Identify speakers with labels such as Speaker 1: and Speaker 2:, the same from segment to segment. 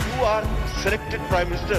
Speaker 1: You are selected Prime Minister,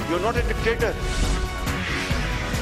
Speaker 1: You are not a dictator.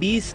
Speaker 2: 20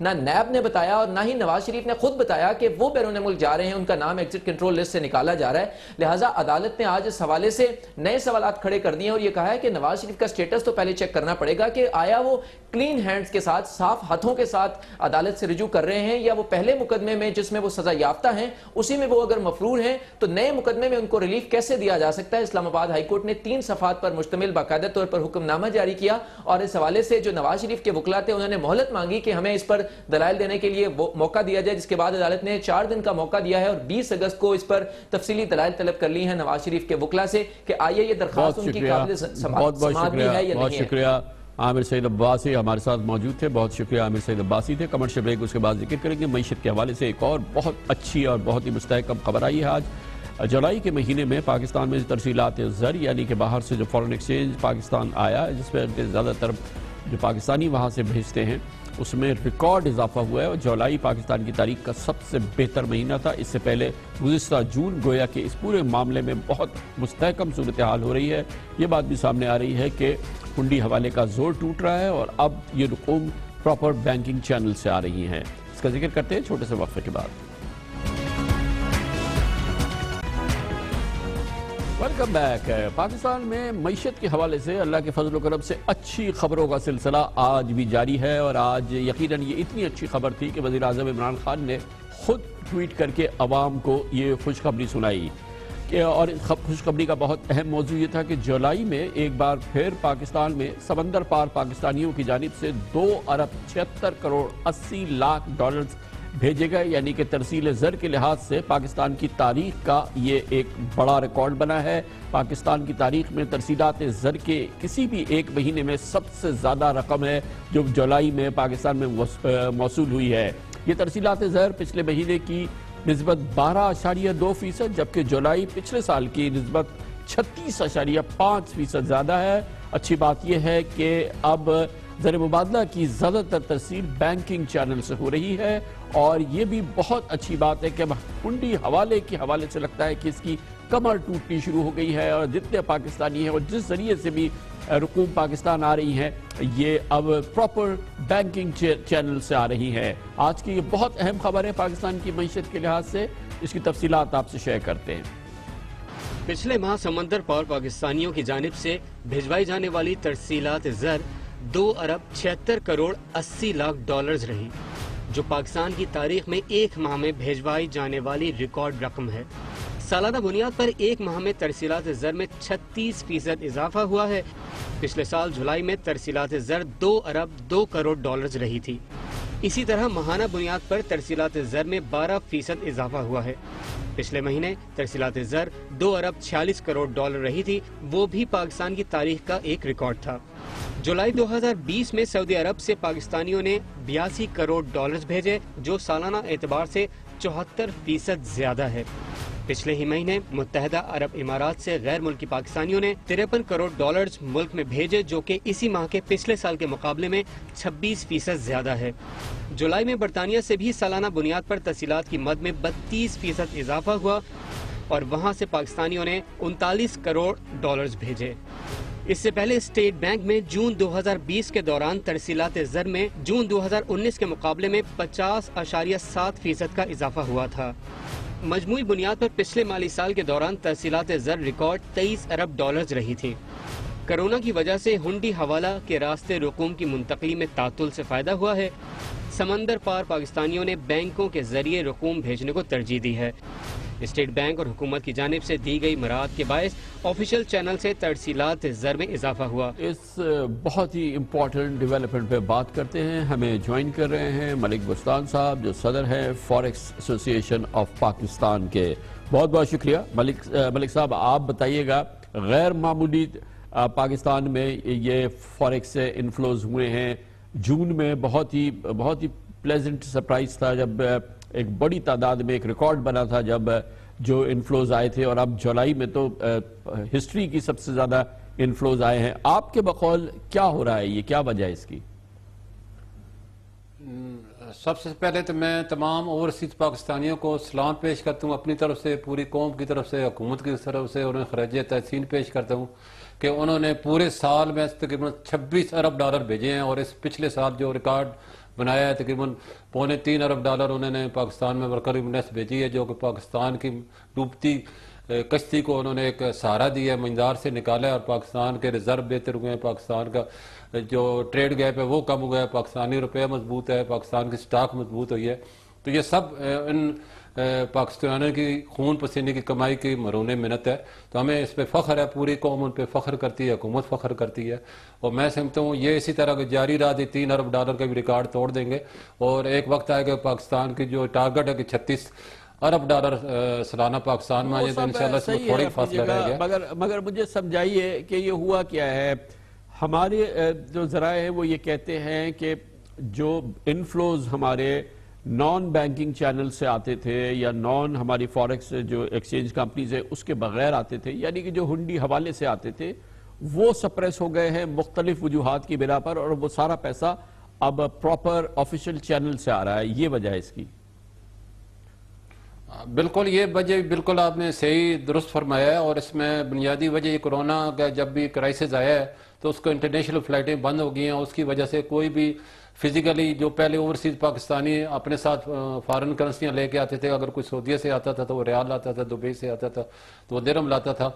Speaker 3: نہ NAB نے بتایا اور نہ ہی نواز شریف نے خود بتایا کہ وہ بیرون ملک جا رہے ہیں, ان کا نام ایگزٹ کنٹرول لسٹ سے نکالا جا رہا ہے. لہٰذا عدالت نے آج اس حوالے سے نئے سوالات کھڑے کر دیے اور یہ کہا ہے کہ نواز شریف کا سٹیٹس تو پہلے چیک کرنا پڑے گا کہ آیا وہ کلین ہینڈز کے ساتھ, صاف ہاتھوں کے ساتھ عدالت سے رجوع کر رہے ہیں یا وہ پہلے مقدمے میں جس میں وہ سزا یافتہ ہیں اسی میں وہ اگر مفرور ہیں تو نئے مقدمے میں ان کو ریلیف کیسے دیا جا سکتا ہے. اسلام آباد ہائی کورٹ نے 3 صفحات پر مشتمل باقاعدہ طور پر حکم نامہ جاری کیا اور اس حوالے سے جو نواز شریف کے وکلا تھے انہوں نے مہلت مانگی کہ ہمیں اس پر دلائل دینے کے لیے موقع دیا جائے, جس کے بعد عدالت نے 4 دن کا موقع دیا ہے اور 20 اگست کو اس پر تفصیلی دلائل طلب کر لی ہیں نواز شریف کے وکلا سے کہ آئیے یہ درخواست ان کی قابل سماعت بھی ہے یا نہیں ہے.
Speaker 4: بہت شکریہ. عامر سعید عباسی ہمارے ساتھ موجود تھے. بہت شکریہ عامر سعید عباسی تھے. کمرشل بریک اس کے بعد ذکر کریں گے. معیشت کے حوالے سے ایک اور بہت اچھی اور بہت ہی مستحکم خبر آئی ہے. آج جولائی کے مہینے میں پاکستان میں ترسیلات زر یعنی کہ باہر سے جو فورن ایکسچینج پاکستان آیا جس پہ زیادہ تر جو پاکستانی وہاں سے بھیجتے ہیں اس میں ریکارڈ اضافہ ہوا ہے اور جولائی پاکستان کی تاریخ کا سب سے بہتر مہینہ تھا. اس سے پہلے گزشتہ جون گویا کہ اس پورے معاملے میں بہت مستحکم صورتحال ہو رہی ہے. یہ بات بھی سامنے آ رہی ہے کہ ہنڈی حوالے کا زور ٹوٹ رہا ہے اور اب یہ رقوم پراپر بینکنگ چینل سے آ رہی ہیں. اس کا ذکر کرتے ہیں چھوٹے سے وقفے کے بعد. Welcome back. پاکستان میں معیشت کے حوالے سے اللہ کے فضل و کرم سے اچھی خبروں کا سلسلہ آج بھی جاری ہے اور آج یقیناً یہ اتنی اچھی خبر تھی کہ وزیر اعظم عمران خان نے خود ٹویٹ کر کے عوام کو یہ خوشخبری سنائی اور خوشخبری کا بہت اہم موضوع یہ تھا کہ جولائی میں ایک بار پھر پاکستان میں سمندر پار پاکستانیوں کی جانب سے 2 ارب 76 کروڑ 80 لاکھ ڈالرز بھیجے گئے یعنی کہ ترسیل زر کے لحاظ سے پاکستان کی تاریخ کا یہ ایک بڑا ریکارڈ بنا ہے. پاکستان کی تاریخ میں ترسیلات زر کے کسی بھی ایک مہینے میں سب سے زیادہ رقم ہے جو جولائی میں پاکستان میں موصول ہوئی ہے. یہ ترسیلات زر پچھلے مہینے کی نسبت 12.2% جبکہ جولائی پچھلے سال کی نسبت 36.5% زیادہ ہے. اچھی بات یہ ہے کہ اب زر مبادلہ کی زیادہ تر ترسیل بینکنگ چینل سے ہو رہی ہے اور یہ بھی بہت اچھی بات ہے کہ اب ہنڈی حوالے کے حوالے سے لگتا ہے کہ اس کی کمر ٹوٹنی شروع ہو گئی ہے اور جتنے پاکستانی ہیں اور جس ذریعے سے بھی رقوم پاکستان آ رہی ہیں یہ اب پراپر بینکنگ چینل سے آ رہی ہیں. آج کی یہ بہت اہم خبر ہے پاکستان کی معیشت کے لحاظ سے. اس کی تفصیلات آپ سے شیئر کرتے ہیں.
Speaker 2: پچھلے ماہ سمندر پار پاکستانیوں کی جانب سے بھیجوائی جانے والی ترسیلات زر 2 ارب 76 کروڑ 80 لاکھ ڈالرز رہی جو پاکستان کی تاریخ میں ایک ماہ میں بھیجوائی جانے والی ریکارڈ رقم ہے. سالانہ بنیاد پر ایک ماہ میں ترسیلات زر میں 36% اضافہ ہوا ہے. پچھلے سال جولائی میں ترسیلات زر 2 ارب 2 کروڑ ڈالرز رہی تھی. اسی طرح ماہانہ بنیاد پر ترسیلات زر میں 12% اضافہ ہوا ہے. پچھلے مہینے ترسیلات زر 2 ارب 46 کروڑ ڈالر رہی تھی, وہ بھی پاکستان کی تاریخ کا ایک ریکارڈ تھا. جولائی 2020 میں سعودی عرب سے پاکستانیوں نے 82 کروڑ ڈالرز بھیجے جو سالانہ اعتبار سے 74% زیادہ ہے. پچھلے ہی مہینے متحدہ عرب امارات سے غیر ملکی پاکستانیوں نے 53 کروڑ ڈالرز ملک میں بھیجے جو کہ اسی ماہ کے پچھلے سال کے مقابلے میں 26% زیادہ ہے. جولائی میں برطانیہ سے بھی سالانہ بنیاد پر ترسیلات کی مد میں 32% اضافہ ہوا اور وہاں سے پاکستانیوں نے 39 کروڑ ڈالرز بھیجے. اس سے پہلے اسٹیٹ بینک میں جون 2020 کے دوران ترسیلات زر میں جون 2019 کے مقابلے میں 50.7% کا اضافہ ہوا تھا. مجموعی بنیاد پر پچھلے مالی سال کے دوران ترسیلات زر ریکارڈ 23 ارب ڈالرز رہی تھی. کرونا کی وجہ سے ہنڈی حوالہ کے راستے رقوم کی منتقلی میں تعطل سے فائدہ ہوا ہے. سمندر پار پاکستانیوں نے بینکوں کے ذریعے رقوم بھیجنے کو ترجیح دی ہے. اسٹیٹ بینک اور حکومت کی جانب سے دی گئی مراعات کے باعث آفیشل چینل سے ترسیلات زر میں اضافہ ہوا.
Speaker 4: اس بہت ہی امپورٹنٹ ڈیولپمنٹ پہ بات کرتے ہیں. ہمیں جوائن کر رہے ہیں ملک بستان صاحب جو صدر ہیں فوریکس ایسوسی ایشن آف پاکستان کے. بہت بہت شکریہ ملک صاحب. آپ بتائیے گا غیر معمولی پاکستان میں یہ فوریکس سے انفلوز ہوئے ہیں. جون میں بہت ہی پلیزنٹ سرپرائز تھا جب ایک بڑی تعداد میں ایک ریکارڈ بنا تھا جب جو انفلوز آئے تھے اور اب جولائی میں تو ہسٹری کی سب سے زیادہ انفلوز آئے ہیں. آپ کے بقول کیا ہو رہا ہے, یہ کیا وجہ ہے اس کی؟
Speaker 5: سب سے پہلے تو میں تمام اوورسیز پاکستانیوں کو سلام پیش کرتا ہوں اپنی طرف سے, پوری قوم کی طرف سے, حکومت کی طرف سے, انہیں خراج تحسین پیش کرتا ہوں کہ انہوں نے پورے سال میں تقریباً 26 ارب ڈالر بھیجے ہیں اور اس پچھلے سال جو ریکارڈ بنایا ہے. تقریباً $3.25 ارب انہوں نے پاکستان میں ورکر ریمیٹنس بھیجی ہے, جو کہ پاکستان کی ڈوبتی کشتی کو انہوں نے ایک سہارا دیا ہے, منجار سے نکالا ہے, اور پاکستان کے ریزرو بہتر ہوئے ہیں, پاکستان کا جو ٹریڈ گیپ ہے وہ کم ہو گیا ہے, پاکستانی روپیہ مضبوط ہے, پاکستان کی سٹاک مضبوط ہوئی ہے. تو یہ سب ان پاکستانیوں کی خون پسینے کی کمائی کی مرہون محنت ہے. تو ہمیں اس پہ فخر ہے, پوری قوم ان پہ فخر کرتی ہے, حکومت فخر کرتی ہے, اور میں سمجھتا ہوں یہ اسی طرح جاری رہا $3 ارب کا بھی ریکارڈ توڑ دیں گے, اور ایک وقت آئے گا پاکستان کی جو ٹارگٹ ہے کہ $36 ارب سالانہ پاکستان میں آ جائے, تو انشاءاللہ اس میں تھوڑی فاصلہ رہ گیا.
Speaker 4: مگر مجھے سمجھائیے کہ یہ ہوا کیا ہے. ہمارے جو ذرائع ہیں وہ یہ کہتے ہیں کہ جو انفلوز ہمارے نان بینکنگ چینل سے آتے تھے یا نان ہماری فوریکس جو ایکسچینج کمپنیز ہے اس کے بغیر آتے تھے, یعنی کہ جو ہنڈی حوالے سے آتے تھے وہ سپریس ہو گئے ہیں مختلف وجوہات کی بنا پر, اور وہ سارا پیسہ اب پراپر آفیشل چینل سے آ رہا ہے. یہ وجہ ہے اس کی.
Speaker 5: بالکل, یہ وجہ بالکل آپ نے صحیح درست فرمایا ہے, اور اس میں بنیادی وجہ یہ کرونا کا جب بھی کرائسس آیا ہے تو اس کو انٹرنیشنل فلائٹیں بند ہو گئی ہیں. اس کی وجہ سے کوئی بھی فزیکلی جو پہلے اوورسیز پاکستانی اپنے ساتھ فارن کرنسیاں لے کے آتے تھے, اگر کوئی سعودیہ سے آتا تھا تو وہ ریال لاتا تھا, دبئی سے آتا تھا تو وہ درہم لاتا تھا,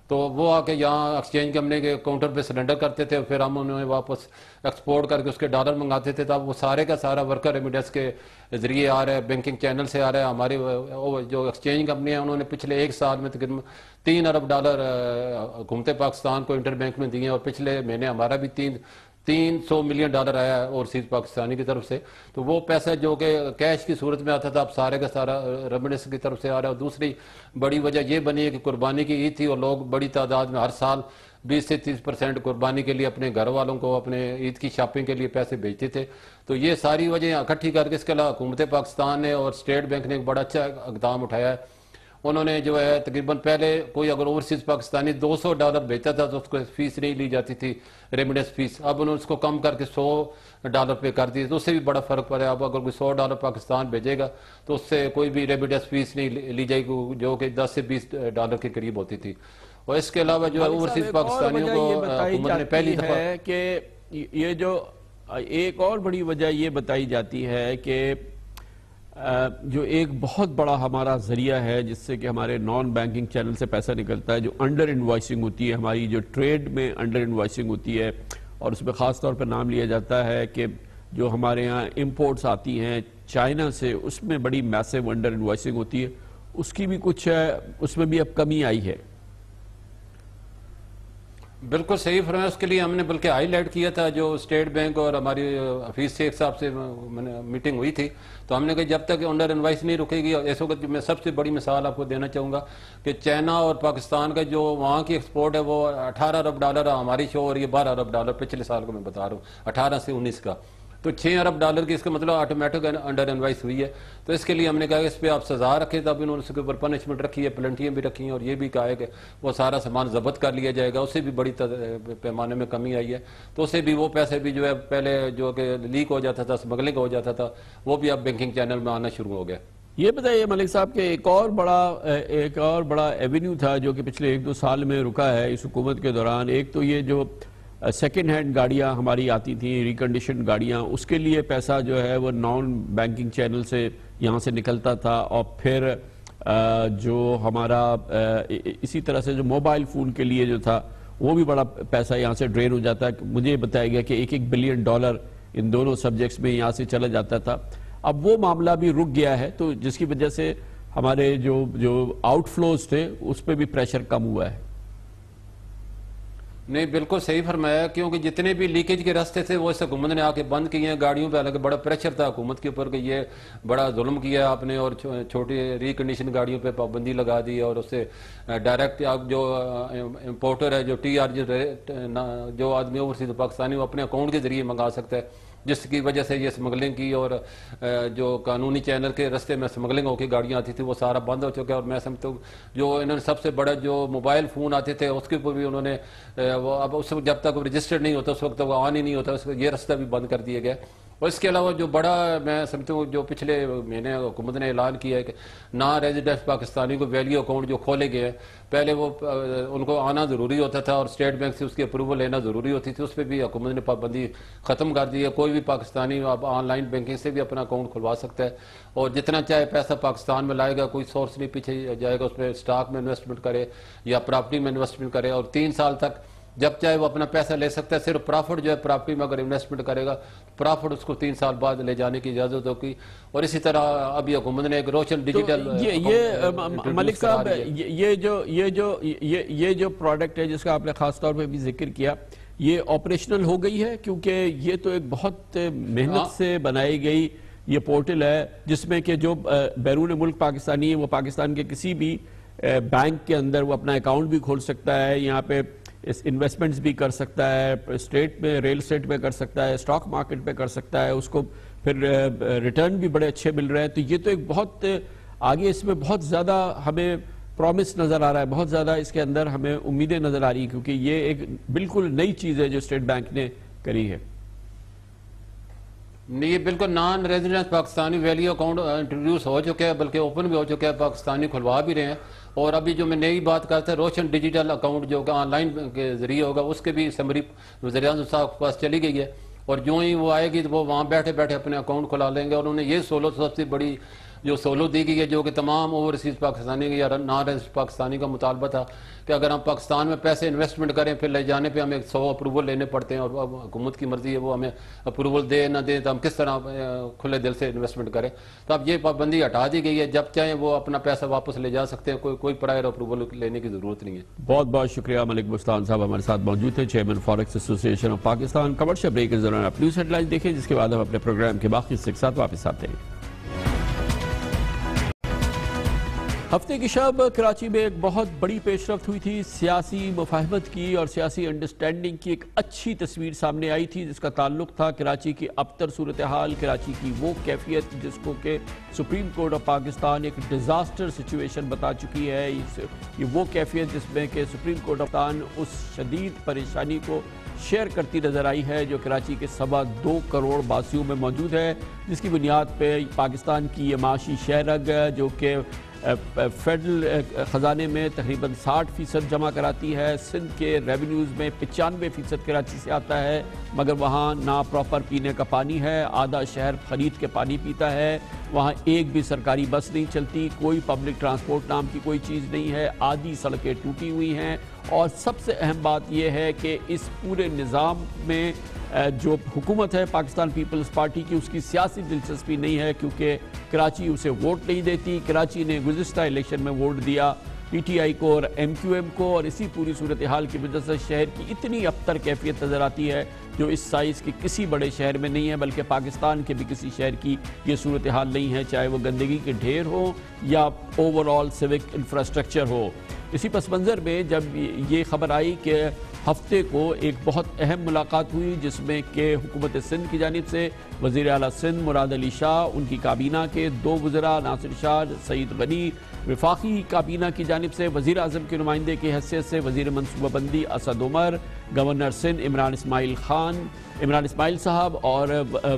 Speaker 5: تو وہ آ کے یہاں ایکسچینج کمپنی کے کاؤنٹر پہ سرنڈر کرتے تھے, پھر ہم انہیں واپس ایکسپورٹ کر کے اس کے ڈالر منگاتے تھے. تب وہ سارے کا سارا ورکر ریمیٹنس کے ذریعے آ رہا ہے, بینکنگ چینل سے آ رہا ہے. ہماری جو ایکسچینج کمپنی ہیں انہوں نے پچھلے ایک سال میں تقریباً $3 ارب حکومت پاکستان کو انٹر بینک میں دیے ہیں, اور پچھلے مہینے ہمارا بھی $300 ملین آیا ہے اوورسیز پاکستانی کی طرف سے. تو وہ پیسہ جو کہ کیش کی صورت میں آتا تھا اب سارے کا سارا ریمیٹنس کی طرف سے آ رہا ہے. اور دوسری بڑی وجہ یہ بنی ہے کہ قربانی کی عید تھی, اور لوگ بڑی تعداد میں ہر سال 20 سے 30% قربانی کے لیے اپنے گھر والوں کو اپنے عید کی شاپنگ کے لیے پیسے بھیجتے تھے. تو یہ ساری وجہ اکٹھی کر کے اس کے علاوہ حکومت پاکستان نے اور اسٹیٹ بینک نے ایک بڑا اچھا اقدام اٹھایا ہے. انہوں نے جو ہے تقریباً پہلے کوئی اگر اوورسیز پاکستانی $200 بھیجتا تھا تو اس کو فیس نہیں لی جاتی تھی, ریمیٹنس فیس. اب انہوں نے اس کو کم کر کے $100 پہ کر دی, تو اس سے بھی بڑا فرق پڑا ہے. اب اگر کوئی $100 پاکستان بھیجے گا تو اس سے کوئی بھی ریمیٹنس فیس نہیں لی جائے گی, جو کہ $10 سے $20 کے قریب ہوتی تھی. اور اس کے علاوہ جو ہے اوورسیز پاکستانیوں کو حکومت نے پہلی دفعہ
Speaker 4: ہے کہ یہ جو ایک اور بڑی وجہ یہ بتائی جاتی ہے کہ جو ایک بہت بڑا ہمارا ذریعہ ہے جس سے کہ ہمارے نان بینکنگ چینل سے پیسہ نکلتا ہے, جو انڈر انوائسنگ ہوتی ہے, ہماری جو ٹریڈ میں انڈر انوائسنگ ہوتی ہے, اور اس میں خاص طور پر نام لیا جاتا ہے کہ جو ہمارے ہاں امپورٹس آتی ہیں چائنا سے, اس میں بڑی میسیو انڈر انوائسنگ ہوتی ہے. اس کی بھی کچھ اس میں بھی اب کمی آئی ہے.
Speaker 5: بالکل صحیح فرمایا. اس کے لیے ہم نے بلکہ ہائی لائٹ کیا تھا, جو اسٹیٹ بینک اور ہماری حفیظ شیخ صاحب سے میٹنگ ہوئی تھی, تو ہم نے کہا جب تک انڈر انوائس نہیں رکے گی. اس وقت میں سب سے بڑی مثال آپ کو دینا چاہوں گا کہ چائنا اور پاکستان کا جو وہاں کی ایکسپورٹ ہے وہ $18 ارب, ہماری شو اور یہ $12 ارب پچھلے سال کو میں بتا رہا ہوں, 18 سے 19 کا. تو $6 ارب کی اس کا مطلب آٹومیٹک انڈر انوائس ہوئی ہے. تو اس کے لیے ہم نے کہا کہ اس پہ آپ سزا رکھیں, تب انہوں نے اس کے اوپر پنشمنٹ رکھی ہے, پلنٹیاں بھی رکھی ہیں, اور یہ بھی کہا ہے کہ وہ سارا سامان ضبط کر لیا جائے گا. اس سے بھی بڑی پیمانے میں کمی آئی ہے. تو اسے بھی وہ پیسے بھی جو ہے پہلے جو کہ لیک ہو جاتا تھا, اسمگلنگ ہو جاتا تھا, وہ بھی اب بینکنگ چینل میں آنا شروع ہو گیا.
Speaker 4: یہ بتائیے ملک صاحب کہ ایک اور بڑا ایونیو تھا جو کہ پچھلے 1-2 سال میں رکا ہے اس حکومت کے دوران. ایک تو یہ جو سیکنڈ ہینڈ گاڑیاں ہماری آتی تھیں, ریکنڈیشن گاڑیاں, اس کے لیے پیسہ جو ہے وہ نان بینکنگ چینل سے یہاں سے نکلتا تھا. اور پھر جو ہمارا اسی طرح سے جو موبائل فون کے لیے جو تھا وہ بھی بڑا پیسہ یہاں سے ڈرین ہو جاتا ہے. مجھے بتایا گیا کہ $1 بلین ان دونوں سبجیکٹس میں یہاں سے چلا جاتا تھا. اب وہ معاملہ بھی رک گیا ہے, تو جس کی وجہ سے ہمارے جو آؤٹ فلوز تھے اس پہ بھی پریشر کم ہوا ہے.
Speaker 5: نہیں بالکل صحیح فرمایا, کیونکہ جتنے بھی لیکیج کے راستے تھے وہ اس حکومت نے آ کے بند کیے ہیں گاڑیوں پہ. حالانکہ بڑا پریشر تھا حکومت کے اوپر کہ یہ بڑا ظلم کیا آپ نے, اور چھوٹی ریکنڈیشن گاڑیوں پہ پابندی لگا دی, اور اس سے ڈائریکٹ آپ جو امپورٹر ہے, جو TR جو آدمی اوورسیز پاکستانی وہ اپنے اکاؤنٹ کے ذریعے منگا سکتا ہے, جس کی وجہ سے یہ اسمگلنگ کی, اور جو قانونی چینل کے راستے میں اسمگلنگ ہو کے گاڑیاں آتی تھی وہ سارا بند ہو چکا ہے. اور میں سمجھتا ہوں جو انہوں نے سب سے بڑا جو موبائل فون آتے تھے اس کے اوپر بھی انہوں نے اب اس وقت جب تک رجسٹرڈ نہیں ہوتا اس وقت تک وہ آن ہی نہیں ہوتا, یہ راستہ بھی بند کر دیا گیا. اور اس کے علاوہ جو بڑا میں سمجھتا ہوں جو پچھلے مہینے حکومت نے اعلان کیا ہے کہ نا ریزیڈنٹ پاکستانی کو ویلیو اکاؤنٹ جو کھولے گئے ہیں، پہلے وہ ان کو آنا ضروری ہوتا تھا اور اسٹیٹ بینک سے اس کی اپروول لینا ضروری ہوتی تھی، اس پہ بھی حکومت نے پابندی ختم کر دی ہے۔ کوئی بھی پاکستانی اب آن لائن بینکنگ سے بھی اپنا اکاؤنٹ کھلوا سکتا ہے اور جتنا چاہے پیسہ پاکستان میں لائے گا، کوئی سورس نہیں پیچھے جائے گا، اس میں اسٹاک میں انویسٹمنٹ کرے یا پراپرٹی میں انویسٹمنٹ کرے، اور 3 سال تک جب چاہے وہ اپنا پیسہ لے سکتا ہے۔ صرف پرافٹ جو ہے پراپرٹی میں اگر انویسٹمنٹ کرے گا، پرافٹ اس کو 3 سال بعد لے جانے کی اجازت ہوگی۔ اور اسی طرح ابھی حکومت نے ایک روشن ڈیجیٹل
Speaker 4: ملک صاحب یہ جو پروڈکٹ ہے جس کا آپ نے خاص طور پہ بھی ذکر کیا، یہ آپریشنل ہو گئی ہے، کیونکہ یہ تو ایک بہت محنت سے بنائی گئی یہ پورٹل ہے جس میں کہ جو بیرون ملک پاکستانی ہے وہ پاکستان کے کسی بھی بینک کے اندر وہ اپنا اکاؤنٹ بھی کھول سکتا ہے، یہاں پہ انویسٹمنٹس بھی کر سکتا ہے، اسٹیٹ میں ریل اسٹیٹ میں کر سکتا ہے، اسٹاک مارکیٹ پہ کر سکتا ہے، اس کو پھر ریٹرن بھی بڑے اچھے مل رہے ہیں۔ تو یہ تو ایک بہت آگے اس میں بہت زیادہ ہمیں پرومس نظر آ رہا ہے، بہت زیادہ اس کے اندر ہمیں امیدیں نظر آ رہی ہیں، کیونکہ یہ ایک بالکل نئی چیز ہے جو اسٹیٹ بینک نے کری ہے۔
Speaker 5: نہیں، یہ بالکل non resident Pakistani value account introduce ہو چکے ہیں، بلکہ اوپن بھی ہو چکے ہیں، پاکستانی کھلوا بھی رہے ہیں۔ اور ابھی جو میں نئی بات کرتا ہے روشن ڈیجیٹل اکاؤنٹ جو کہ آن لائن کے ذریعے ہوگا، اس کے بھی سمری وزیر اعظم صاحب کے پاس چلی گئی ہے، اور جو ہی وہ آئے گی تو وہ وہاں بیٹھے بیٹھے اپنے اکاؤنٹ کھلا لیں گے۔ اور انہوں نے یہ سہولت سب سے بڑی جو سہولت دی گئی ہے، جو کہ تمام اوورسیز پاکستانی یا نان ریزیڈنٹ پاکستانی کا مطالبہ تھا کہ اگر ہم پاکستان میں پیسے انویسٹمنٹ کریں پھر لے جانے پہ ہمیں 100 اپروول لینے پڑتے ہیں، اور اب حکومت کی مرضی ہے وہ ہمیں اپروول دے نہ دے، تو ہم کس طرح کھلے دل سے انویسٹمنٹ کریں۔ تو اب یہ پابندی ہٹا دی گئی ہے، جب چاہیں وہ اپنا پیسہ واپس لے جا سکتے ہیں، کوئی پرائر اپروول لینے کی ضرورت نہیں ہے۔
Speaker 4: بہت بہت شکریہ ملک بستان صاحب ہمارے ساتھ موجود ہیں، چیئرمین فاریکس ایسوسی ایشن آف پاکستان۔ کمرشل بریک کے دوران آپ نیوز ہیڈ لائنز دیکھیں، جس کے بعد ہم اپنے پروگرام کے باقی حصے کے ساتھ واپس آتے ہیں۔ ہفتے کی شب کراچی میں ایک بہت بڑی پیش رفت ہوئی تھی، سیاسی مفاہمت کی اور سیاسی انڈرسٹینڈنگ کی ایک اچھی تصویر سامنے آئی تھی، جس کا تعلق تھا کراچی کی ابتر صورتحال، کراچی کی وہ کیفیت جس کو کہ سپریم کورٹ آف پاکستان ایک ڈیزاسٹر سچویشن بتا چکی ہے۔ یہ وہ کیفیت جس میں کہ سپریم کورٹ آف پاکستان اس شدید پریشانی کو شیئر کرتی نظر آئی ہے جو کراچی کے 2.25 کروڑ باسیوں میں موجود ہے، جس کی بنیاد پہ پاکستان کی یہ معاشی شہرگ جو کہ فیڈرل خزانے میں تقریباً 60% جمع کراتی ہے، سندھ کے ریونیوز میں 95% کراچی سے آتا ہے، مگر وہاں نہ پراپر پینے کا پانی ہے، آدھا شہر خرید کے پانی پیتا ہے، وہاں ایک بھی سرکاری بس نہیں چلتی، کوئی پبلک ٹرانسپورٹ نام کی کوئی چیز نہیں ہے، آدھی سڑکیں ٹوٹی ہوئی ہیں، اور سب سے اہم بات یہ ہے کہ اس پورے نظام میں جو حکومت ہے پاکستان پیپلز پارٹی کی، اس کی سیاسی دلچسپی نہیں ہے، کیونکہ کراچی اسے ووٹ نہیں دیتی۔ کراچی نے گزشتہ الیکشن میں ووٹ دیا پی ٹی آئی کو اور ایم کیو ایم کو، اور اسی پوری صورتحال کی وجہ سے شہر کی اتنی ابتر کیفیت نظر آتی ہے جو اس سائز کی کسی بڑے شہر میں نہیں ہے، بلکہ پاکستان کے بھی کسی شہر کی یہ صورتحال نہیں ہے، چاہے وہ گندگی کے ڈھیر ہو یا اوورآل سیوک انفراسٹرکچر ہو۔ اسی پس منظر میں جب یہ خبر آئی کہ ہفتے کو ایک بہت اہم ملاقات ہوئی جس میں کہ حکومت سندھ کی جانب سے وزیر اعلیٰ سندھ مراد علی شاہ، ان کی کابینہ کے 2 وزراء ناصر شاہ، سعید غنی، وفاقی کابینہ کی جانب سے وزیر اعظم کے نمائندے کی حیثیت سے وزیر منصوبہ بندی اسد عمر، گورنر سندھ عمران اسماعیل صاحب اور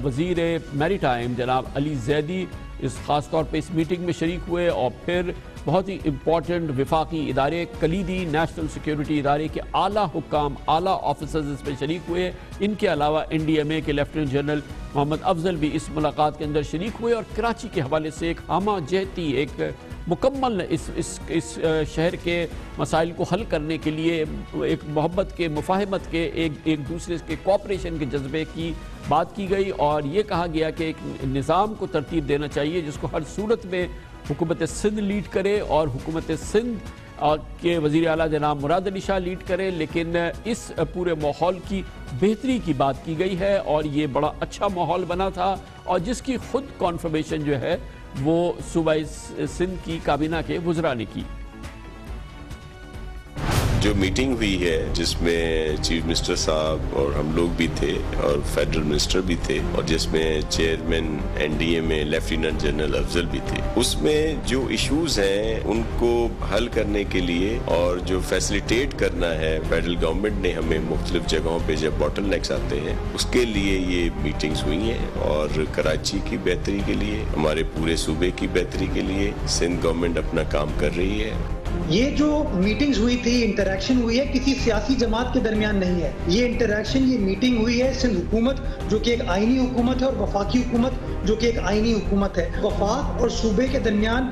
Speaker 4: وزیر میری ٹائم جناب علی زیدی اس خاص طور پہ اس میٹنگ میں شریک ہوئے، اور پھر بہت ہی امپورٹنٹ وفاقی ادارے، کلیدی نیشنل سیکیورٹی ادارے کے اعلیٰ حکام، اعلیٰ آفیسرز اس میں شریک ہوئے۔ ان کے علاوہ این ڈی ایم اے کے لیفٹیننٹ جنرل محمد افضل بھی اس ملاقات کے اندر شریک ہوئے، اور کراچی کے حوالے سے ایک ہمہ جہتی، ایک مکمل اس شہر کے مسائل کو حل کرنے کے لیے ایک محبت کے، مفاہمت کے، ایک دوسرے کے کوآپریشن کے جذبے کی بات کی گئی، اور یہ کہا گیا کہ ایک نظام کو ترتیب دینا چاہیے جس کو ہر صورت میں حکومت سندھ لیڈ کرے، اور حکومت سندھ کے وزیر اعلیٰ جناب مراد علی شاہ لیڈ کرے، لیکن اس پورے ماحول کی بہتری کی بات کی گئی ہے، اور یہ بڑا اچھا ماحول بنا تھا، اور جس کی خود کانفرمیشن جو ہے وہ صوبہ سندھ کی کابینہ کے وزراء نے کی۔
Speaker 6: جو میٹنگ ہوئی ہے جس میں چیف منسٹر صاحب اور ہم لوگ بھی تھے اور فیڈرل منسٹر بھی تھے اور جس میں چیئرمین این ڈی اے میں لیفٹیننٹ جنرل افضل بھی تھے، اس میں جو ایشوز ہیں ان کو حل کرنے کے لیے اور جو فیسیلیٹیٹ کرنا ہے فیڈرل گورنمنٹ نے ہمیں مختلف جگہوں پہ جب باٹل نیکس آتے ہیں اس کے لیے یہ میٹنگز ہوئی ہیں، اور کراچی کی بہتری کے لیے، ہمارے پورے صوبے کی بہتری کے لیے سندھ گورنمنٹ اپنا کام کر رہی ہے۔
Speaker 7: یہ جو میٹنگز ہوئی تھی، انٹریکشن ہوئی ہے، کسی سیاسی جماعت کے درمیان نہیں ہے، یہ انٹریکشن، یہ میٹنگ ہوئی ہے سندھ حکومت جو کہ ایک آئینی حکومت ہے اور وفاقی حکومت جو کہ ایک آئینی حکومت ہے، وفاق اور صوبے کے درمیان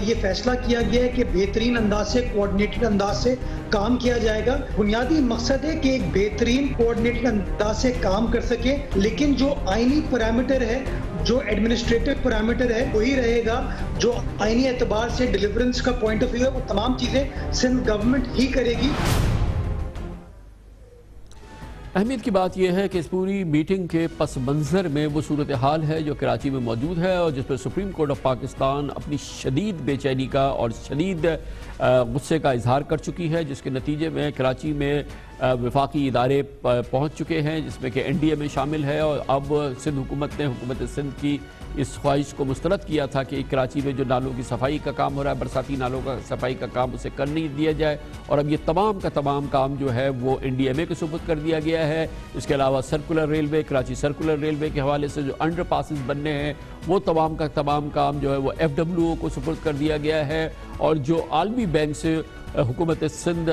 Speaker 7: یہ فیصلہ کیا گیا ہے کہ بہترین انداز سے، کوآرڈینیٹڈ انداز سے کام کیا جائے گا۔ بنیادی مقصد ہے کہ ایک بہترین کوآرڈینیٹڈ انداز سے کام کر سکے، لیکن جو آئینی پیرامیٹر ہے، جو ایڈمنسٹریٹو پیرامیٹر ہے وہی رہے گا، جو آئینی اعتبار سے ڈیلیورنس کا پوائنٹ آف ویو ہے وہ تمام چیزیں سندھ گورنمنٹ ہی کرے گی۔
Speaker 4: اہمیت کی بات یہ ہے کہ اس پوری میٹنگ کے پس منظر میں وہ صورتحال ہے جو کراچی میں موجود ہے اور جس پر سپریم کورٹ آف پاکستان اپنی شدید بے چینی کا اور شدید غصے کا اظہار کر چکی ہے، جس کے نتیجے میں کراچی میں وفاقی ادارے پہنچ چکے ہیں جس میں کہ این ڈی اے میں شامل ہے، اور اب سندھ حکومت نے حکومت سندھ کی اس خواہش کو مسترد کیا تھا کہ کراچی میں جو نالوں کی صفائی کا کام ہو رہا ہے، برساتی نالوں کا صفائی کا کام اسے کر نہیں دیا جائے، اور اب یہ تمام کا تمام کام جو ہے وہ این ڈی ایم اے کے سپرد کر دیا گیا ہے۔ اس کے علاوہ circular railway, Karachi circular railway کے حوالے سے جو انڈر پاسز بننے ہیں وہ تمام کا تمام کام جو ہے وہ ایف ڈبلیو او کو سپرد کر دیا گیا ہے، اور جو عالمی بینک سے حکومت سندھ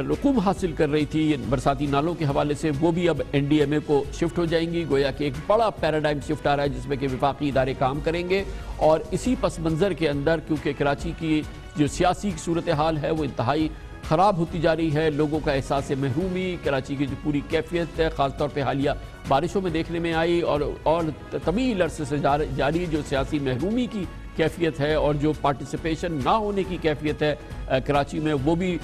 Speaker 4: رقوم حاصل کر رہی تھی برساتی نالوں کے حوالے سے، وہ بھی اب این ڈی ایم اے کو شفٹ ہو جائیں گی۔ گویا کہ ایک بڑا پیراڈائم شفٹ آ رہا ہے جس میں کہ وفاقی ادارے کام کریں گے، اور اسی پس منظر کے اندر کیونکہ کراچی کی جو سیاسی صورتحال ہے وہ انتہائی خراب ہوتی جا رہی ہے، لوگوں کا احساس محرومی، کراچی کی جو پوری کیفیت ہے خاص طور پہ حالیہ بارشوں میں دیکھنے میں آئی، اور طویل عرصے سے جاری جو سیاسی محرومی کی کیفیت ہے اور جو پارٹیسپیشن نہ ہونے کی کیفیت ہے کراچی میں، وہ بھی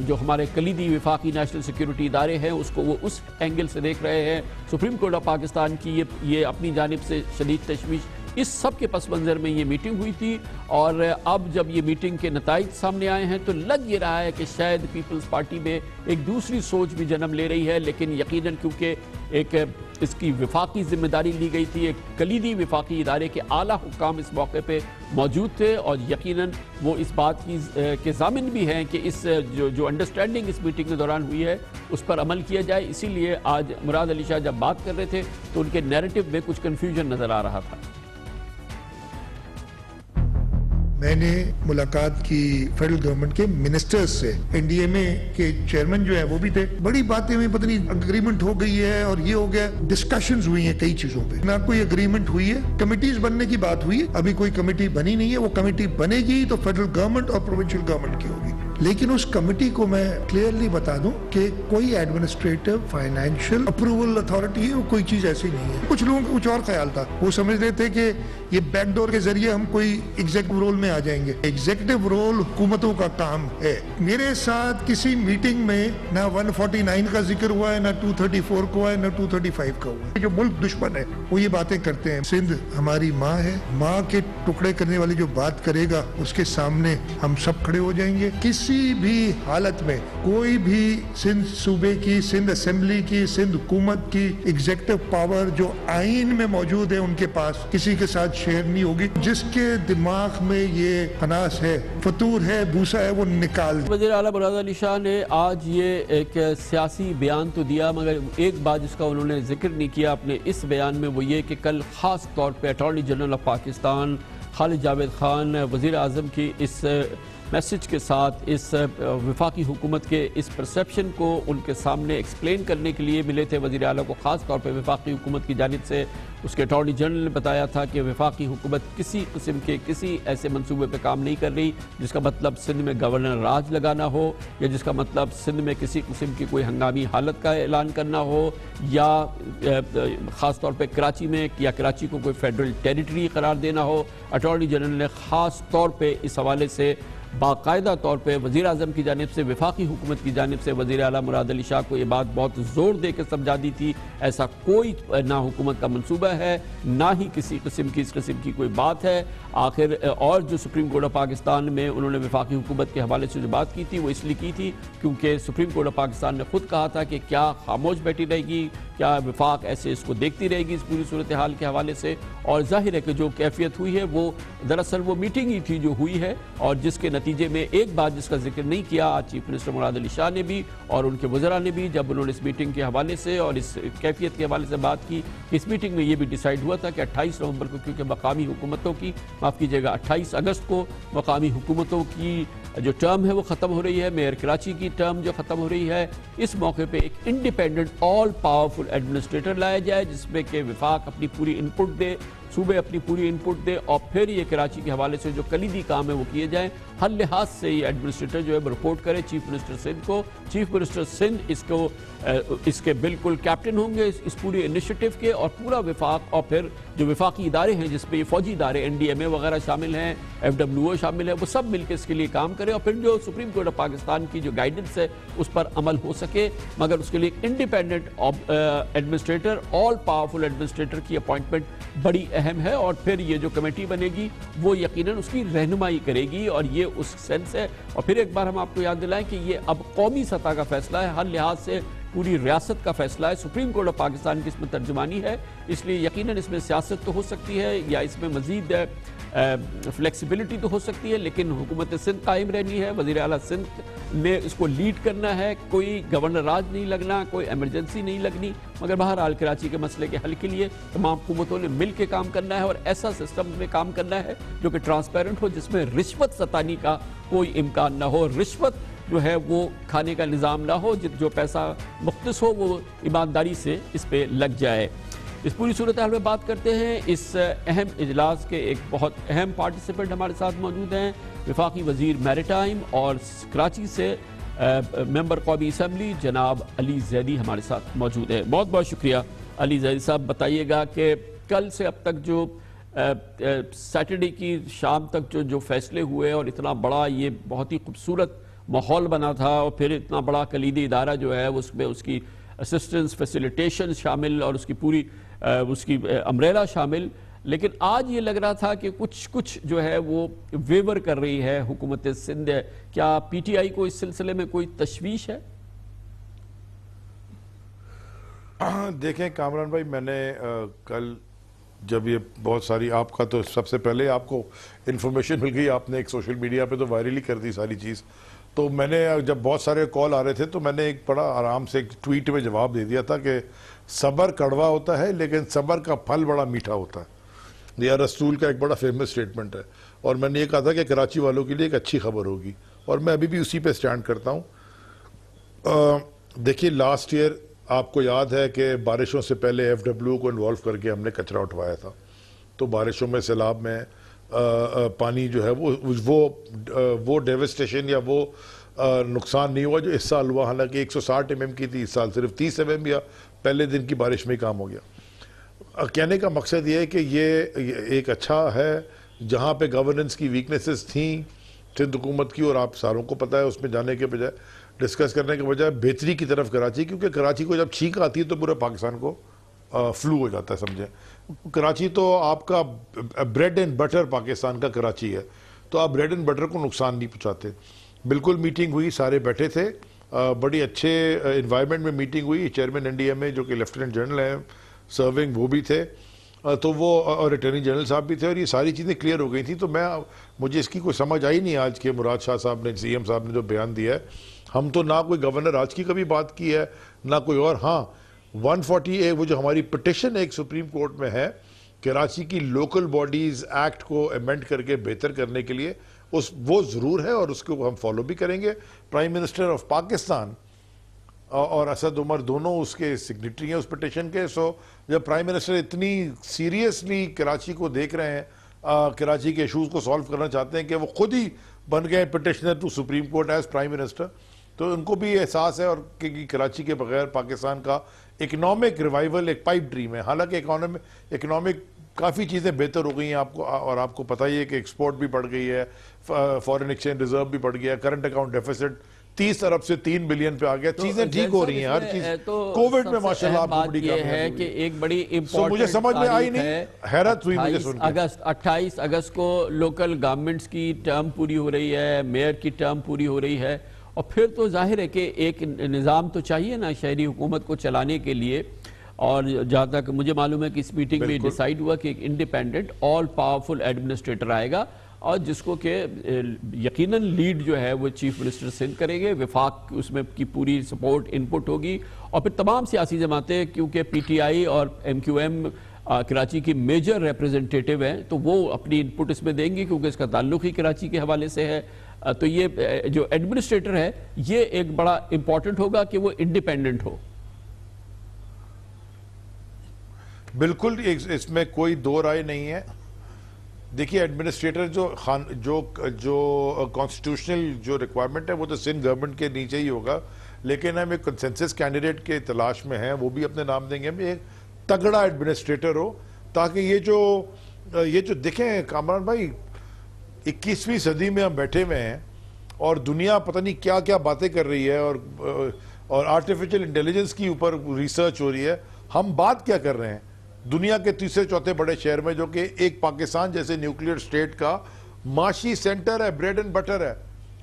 Speaker 4: جو ہمارے کلیدی وفاقی نیشنل سیکیورٹی ادارے ہیں اس کو وہ اس اینگل سے دیکھ رہے ہیں۔ سپریم کورٹ آف پاکستان کی یہ اپنی جانب سے شدید تشویش، اس سب کے پس منظر میں یہ میٹنگ ہوئی تھی، اور اب جب یہ میٹنگ کے نتائج سامنے آئے ہیں تو لگ یہ رہا ہے کہ شاید پیپلز پارٹی میں ایک دوسری سوچ بھی جنم لے رہی ہے، لیکن یقیناً کیونکہ ایک اس کی وفاقی ذمہ داری لی گئی تھی، ایک کلیدی وفاقی ادارے کے اعلیٰ حکام اس موقع پہ موجود تھے، اور یقیناً وہ اس بات کے ضامن بھی ہیں کہ اس جو انڈرسٹینڈنگ اس میٹنگ کے دوران ہوئی ہے اس پر عمل کیا جائے۔ اسی لیے آج مراد علی شاہ جب بات کر رہے تھے تو ان کے نیریٹو میں کچھ کنفیوژن نظر آ رہا تھا۔
Speaker 8: میں نے ملاقات کی فیڈرل گورنمنٹ کے منسٹرز سے، این ڈی ایم اے کے چیئرمین جو ہے وہ بھی تھے، بڑی باتیں ہوئی، پتہ نہیں اگریمنٹ ہو گئی ہے اور یہ ہو گیا، ڈسکشنز ہوئی ہیں کئی چیزوں پہ، نہ کوئی اگریمنٹ ہوئی ہے، کمیٹیز بننے کی بات ہوئی ہے، ابھی کوئی کمیٹی بنی نہیں ہے، وہ کمیٹی بنے گی تو فیڈرل گورنمنٹ اور پروونشل گورنمنٹ کی ہوگی، لیکن اس کمیٹی کو میں کلیئرلی بتا دوں کہ کوئی ایڈمنسٹریٹو فائنینشیل اپروول اتھارٹی ہے، وہ کوئی چیز ایسی نہیں ہے۔ کچھ لوگوں کو کچھ اور خیال تھا، وہ سمجھ رہے تھے کہ یہ بیک ڈور کے ذریعے ہم کوئی ایگزیکٹو رول میں آ جائیں گے۔ ایگزیکٹو رول حکومتوں کا کام ہے۔ میرے ساتھ کسی میٹنگ میں نہ 149 کا ذکر ہوا ہے، نہ 234 کا ہوا ہے، نہ 235 کا ہوا ہے۔ جو ملک دشمن ہے وہ یہ باتیں کرتے ہیں۔ سندھ ہماری ماں ہے، ماں کے ٹکڑے کرنے والی جو بات کرے گا اس کے سامنے ہم سب کھڑے ہو جائیں گے۔ کسی بھی حالت میں کوئی بھی سندھ صوبے کی، سندھ اسمبلی کی، سندھ حکومت کی ایگزیکٹو پاور جو آئین میں موجود ہے ان کے پاس کسی کے ساتھ شیئر نہیں ہوگی۔ جس کے دماغ میں یہ خناس ہے، فطور ہے، بھوسا ہے، وہ نکال دے۔
Speaker 4: وزیر اعلیٰ مراد علی شاہ نے آج یہ ایک سیاسی بیان تو دیا، مگر ایک بات جس کا انہوں نے ذکر نہیں کیا اپنے اس بیان میں وہ یہ کہ کل خاص طور پہ اٹارنی جنرل آف پاکستان خالد جاوید خان وزیر اعظم کی اس میسج کے ساتھ اس وفاقی حکومت کے اس پرسیپشن کو ان کے سامنے ایکسپلین کرنے کے لیے ملے تھے وزیر اعلیٰ کو، خاص طور پہ وفاقی حکومت کی جانب سے اس کے اٹارنی جنرل نے بتایا تھا کہ وفاقی حکومت کسی قسم کے کسی ایسے منصوبے پہ کام نہیں کر رہی جس کا مطلب سندھ میں گورنر راج لگانا ہو، یا جس کا مطلب سندھ میں کسی قسم کی کوئی ہنگامی حالت کا اعلان کرنا ہو، یا خاص طور پہ کراچی میں یا کراچی کو کوئی فیڈرل ٹیریٹری قرار دینا ہو۔ اٹارنی جنرل نے خاص طور پہ اس حوالے سے باقاعدہ طور پہ وزیر اعظم کی جانب سے، وفاقی حکومت کی جانب سے وزیر اعلیٰ مراد علی شاہ کو یہ بات بہت زور دے کے سمجھا دی تھی، ایسا کوئی نہ حکومت کا منصوبہ ہے، نہ ہی کسی قسم کی اس قسم کی کوئی بات ہے۔ آخر اور جو سپریم کورٹ آف پاکستان میں انہوں نے وفاقی حکومت کے حوالے سے جو بات کی تھی وہ اس لیے کی تھی کیونکہ سپریم کورٹ آف پاکستان نے خود کہا تھا کہ کیا خاموش بیٹھی رہے گی، کیا وفاق ایسے اس کو دیکھتی رہے گی اس پوری صورتحال کے حوالے سے، اور ظاہر ہے کہ جو کیفیت ہوئی ہے وہ دراصل وہ میٹنگ ہی تھی جو ہوئی ہے، اور جس کے نتیجے میں ایک بات جس کا ذکر نہیں کیا آج چیف منسٹر مراد علی شاہ نے بھی اور ان کے وزراء نے بھی، جب انہوں نے اس میٹنگ کے حوالے سے اور اس کیفیت کے حوالے سے بات کی، اس میٹنگ میں یہ بھی ڈیسائیڈ ہوا تھا کہ 28 نومبر کو کیونکہ مقامی حکومتوں کی 28 اگست کو مقامی حکومتوں کی جو ٹرم ہے وہ ختم ہو رہی ہے، میئر کراچی کی ٹرم جو ختم ہو رہی ہے، اس موقع پہ ایک انڈیپینڈنٹ آل پاورفل ایڈمنسٹریٹر لایا جائے جس میں کہ وفاق اپنی پوری انپٹ دے، صوبے اپنی پوری انپٹ دے، اور پھر یہ کراچی کے حوالے سے جو کلیدی کام ہے وہ کیے جائیں۔ ہر لحاظ سے یہ ایڈمنسٹریٹر جو ہے رپورٹ کرے چیف منسٹر سندھ کو، چیف منسٹر سندھ اس کے بالکل کیپٹن ہوں گے اس پوری انیشیٹو کے، اور پورا وفاق اور پھر جو وفاقی ادارے ہیں جس میں یہ فوجی ادارے NDMA وغیرہ شامل ہیں، FWO شامل ہے، وہ سب مل کے اس کے لیے کام کرے، اور پھر جو سپریم کورٹ آف پاکستان کی جو گائیڈنس ہے اس پر عمل ہو سکے، مگر اس کے لیے independent administrator, all powerful administrator کی اپوائنٹمنٹ بڑی اہم ہے، اور پھر یہ جو کمیٹی بنے گی وہ یقیناً اس کی رہنمائی کرے گی، اور یہ اس سینس ہے۔ اور پھر ایک بار ہم آپ کو یاد دلائیں کہ یہ اب قومی سطح کا فیصلہ ہے، ہر لحاظ سے پوری ریاست کا فیصلہ ہے، سپریم کورٹ آف پاکستان کی اس میں ترجمانی ہے، اس لیے یقیناً اس میں سیاست تو ہو سکتی ہے یا اس میں مزید فلیکسیبلٹی تو ہو سکتی ہے، لیکن حکومت سندھ قائم رہنی ہے، وزیر اعلیٰ سندھ نے اس کو لیڈ کرنا ہے، کوئی گورنر راج نہیں لگنا، کوئی ایمرجنسی نہیں لگنی، مگر بہرحال کراچی کے مسئلے کے حل کے لیے تمام حکومتوں نے مل کے کام کرنا ہے، اور ایسا سسٹم میں کام کرنا ہے جو کہ ٹرانسپیرنٹ ہو، جس میں رشوت ستانی کا کوئی امکان نہ ہو، رشوت جو ہے وہ کھانے کا نظام نہ ہو، جو پیسہ مختص ہو وہ ایمانداری سے اس پہ لگ جائے۔ اس پوری صورتحال میں بات کرتے ہیں، اس اہم اجلاس کے ایک بہت اہم پارٹیسپینٹ ہمارے ساتھ موجود ہیں، وفاقی وزیر میریٹائم اور کراچی سے ممبر قومی اسمبلی جناب علی زیدی ہمارے ساتھ موجود ہیں۔ بہت بہت شکریہ علی زیدی صاحب، بتائیے گا کہ کل سے اب تک جو سیٹرڈے کی شام تک جو فیصلے ہوئے اور اتنا بڑا یہ بہت ہی خوبصورت ماحول بنا تھا، اور پھر اتنا بڑا کلیدی ادارہ جو ہے اس میں اس کی اسسٹنس فیسیلیٹیشن شامل اور اس کی پوری اس کی امبریلا شامل، لیکن آج یہ لگ رہا تھا کہ کچھ جو ہے وہ ویور کر رہی ہے حکومت سندھ۔ کیا PTI کو اس سلسلے میں کوئی تشویش ہے؟
Speaker 9: دیکھیں کامران بھائی، میں نے کل جب یہ بہت ساری آپ کا تو سب سے پہلے آپ کو انفارمیشن مل گئی، آپ نے ایک سوشل میڈیا پہ تو وائرل ہی کر دی ساری چیز، تو میں نے جب بہت سارے کال آ رہے تھے تو میں نے ایک بڑا آرام سے ایک ٹویٹ میں جواب دے دیا تھا کہ صبر کڑوا ہوتا ہے لیکن صبر کا پھل بڑا میٹھا ہوتا ہے، یہ رسول کا ایک بڑا فیمس سٹیٹمنٹ ہے، اور میں نے یہ کہا تھا کہ کراچی والوں کے لیے ایک اچھی خبر ہوگی، اور میں ابھی بھی اسی پہ سٹینڈ کرتا ہوں۔ دیکھیے لاسٹ ایئر آپ کو یاد ہے کہ بارشوں سے پہلے FWO کو انوالو کر کے ہم نے کچرا اٹھوایا تھا، تو بارشوں میں سیلاب میں پانی جو ہے وہ ڈیوسٹیشن یا وہ نقصان نہیں ہوا جو اس سال ہوا، حالانکہ 160 mm کی تھی، اس سال صرف 30 mm یا پہلے دن کی بارش میں ہی کام ہو گیا۔ کہنے کا مقصد یہ ہے کہ یہ ایک اچھا ہے، جہاں پہ گورننس کی ویکنیسز تھیں سندھ حکومت کی، اور آپ ساروں کو پتہ ہے، اس میں جانے کے بجائے ڈسکس کرنے کے بجائے بہتری کی طرف کراچی، کیونکہ کراچی کو جب چھینک آتی ہے تو پورے پاکستان کو فلو ہو جاتا ہے، سمجھیں۔ کراچی تو آپ کا بریڈ اینڈ بٹر پاکستان کا کراچی ہے، تو آپ بریڈ اینڈ بٹر کو نقصان نہیں پہنچاتے۔ بالکل میٹنگ ہوئی، سارے بیٹھے تھے، بڑی اچھے انوائرمنٹ میں میٹنگ ہوئی، چیئرمین NDMA جو کہ لیفٹیننٹ جنرل ہیں سرونگ وہ بھی تھے، تو وہ اور اٹارنی جنرل صاحب بھی تھے، اور یہ ساری چیزیں کلیئر ہو گئی تھیں، تو مجھے اس کی کوئی سمجھ آئی نہیں آج کے مراد شاہ صاحب نے CM صاحب نے جو بیان دیا ہے۔ ہم تو نہ کوئی گورنر آج کی کبھی بات کی ہے نہ کوئی اور، ہاں 140A وہ جو ہماری پٹیشن ایک سپریم کورٹ میں ہے کراچی کی لوکل باڈیز ایکٹ کو امینڈ کر کے بہتر کرنے کے لیے، وہ ضرور ہے اور اس کو ہم فالو بھی کریں گے۔ پرائم منسٹر آف پاکستان اور اسد عمر دونوں اس کے سگنیٹری ہیں اس پٹیشن کے، سو جب پرائم منسٹر اتنی سیریسلی کراچی کو دیکھ رہے ہیں، کراچی کے ایشوز کو سالو کرنا چاہتے ہیں کہ وہ خود ہی بن گئے petitioner to Supreme Court as prime minister, تو ان کو بھی احساس ہے اور کہ کراچی کے بغیر پاکستان کا اکنامک ریوائیول ایک پائپ ڈریم ہے۔ حالانکہ اکنامک کافی چیزیں بہتر ہو گئی ہیں آپ کو، اور آپ کو پتہ ہی ہے کہ ایکسپورٹ بھی بڑھ گئی ہے، فورن ایکسچینج ریزرو بھی بڑھ گیا ہے، کرنٹ اکاؤنٹ ڈیفیسٹ 30 ارب سے 3 بلین پہ آ گیا، چیزیں ٹھیک ہو رہی ہیں ہر چیز. کووڈ میں ماشاءاللہ آپ کو بڑی کامیابی
Speaker 4: ہے کہ ایک بڑی
Speaker 9: امپورٹنٹ مجھے سمجھ میں آئی نہیں، حیرت ہوئی مجھے سن کے.
Speaker 4: 28 اگست کو لوکل گورنمنٹس کی ٹرم پوری ہو رہی ہے، میئر کی ٹرم پوری ہو رہی ہے، اور پھر تو ظاہر ہے کہ ایک نظام تو چاہیے نا شہری حکومت کو چلانے کے لیے. اور جہاں تک مجھے معلوم ہے کہ اس میٹنگ میں ڈیسائیڈ ہوا کہ ایک انڈیپینڈنٹ آل پاورفل ایڈمنسٹریٹر آئے گا، اور جس کو کہ یقیناً لیڈ جو ہے وہ چیف منسٹر سندھ کریں گے، وفاق اس میں کی پوری سپورٹ انپٹ ہوگی، اور پھر تمام سیاسی جماعتیں، کیونکہ پی ٹی آئی اور ایم کیو ایم کراچی کی میجر ریپریزنٹیٹیو ہیں، تو وہ اپنی انپٹ اس میں دیں گی کیونکہ اس کا تعلق ہی کراچی کے حوالے سے ہے. تو یہ جو ایڈمنسٹریٹر ہے یہ ایک بڑا امپورٹنٹ ہوگا کہ وہ انڈیپینڈنٹ ہو.
Speaker 9: بالکل اس میں کوئی دو رائے نہیں ہے. دیکھیے ایڈمنسٹریٹر جو کانسٹیٹیوشنل جو ریکوائرمنٹ ہے وہ تو سندھ گورنمنٹ کے نیچے ہی ہوگا، لیکن ہم ایک کنسنسس کینڈیڈیٹ کے تلاش میں ہیں، وہ بھی اپنے نام دیں گے. ہم ایک تگڑا ایڈمنسٹریٹر ہو تاکہ یہ جو دیکھیں کامران بھائی 21ویں صدی میں ہم بیٹھے ہوئے ہیں اور دنیا پتہ نہیں کیا کیا باتیں کر رہی ہے، اور آرٹیفیشل انٹیلیجنس کی اوپر ریسرچ ہو رہی ہے. ہم بات کیا کر رہے ہیں دنیا کے تیسرے چوتھے بڑے شہر میں، جو کہ ایک پاکستان جیسے نیوکلیئر سٹیٹ کا معاشی سینٹر ہے، بریڈ اینڈ بٹر ہے.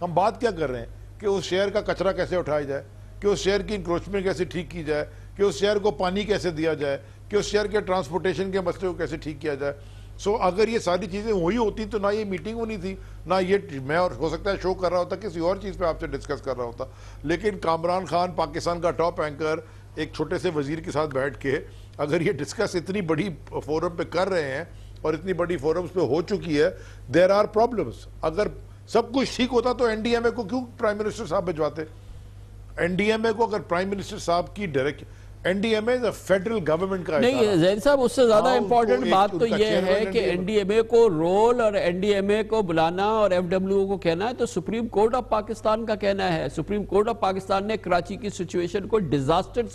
Speaker 9: ہم بات کیا کر رہے ہیں کہ اس شہر کا کچرا کیسے اٹھایا جائے، کہ اس شہر کی انکروچمنٹ کیسے ٹھیک کی جائے، کہ اس شہر کو پانی کیسے دیا جائے، کہ اس شہر کے ٹرانسپورٹیشن کے مسئلے کو کیسے ٹھیک کیا جائے. اگر یہ ساری چیزیں وہی ہوتی تو نہ یہ میٹنگ ہونی تھی، نہ یہ میں اور ہو سکتا ہے شو کر رہا ہوتا، کسی اور چیز پہ آپ سے ڈسکس کر رہا ہوتا. لیکن کامران خان پاکستان کا ٹاپ اینکر ایک چھوٹے سے وزیر کے ساتھ بیٹھ کے اگر یہ ڈسکس اتنی بڑی فورم پہ کر رہے ہیں اور اتنی بڑی فورمز پہ ہو چکی ہے، دیر آر پرابلمز. اگر سب کچھ ٹھیک ہوتا تو این ڈی ایم اے کو کیوں پرائم منسٹر صاحب بھجواتے؟ این ڈی ایم اے کو اگر پرائم منسٹر صاحب کی ڈائریکٹ این ڈی ایم اے فیڈرل گورنمنٹ کا
Speaker 4: نہیں زین صاحب، اس سے زیادہ امپورٹنٹ بات تو یہ ہے کہ این ڈی ایم اے کو رول اور این ڈی ایم اے کو بلانا اور ایف ڈبلیو او کو کہنا ہے تو سپریم کورٹ آف پاکستان کا کہنا ہے. سپریم کورٹ آف پاکستان نے کراچی کی سچویشن کو ڈیزاسٹر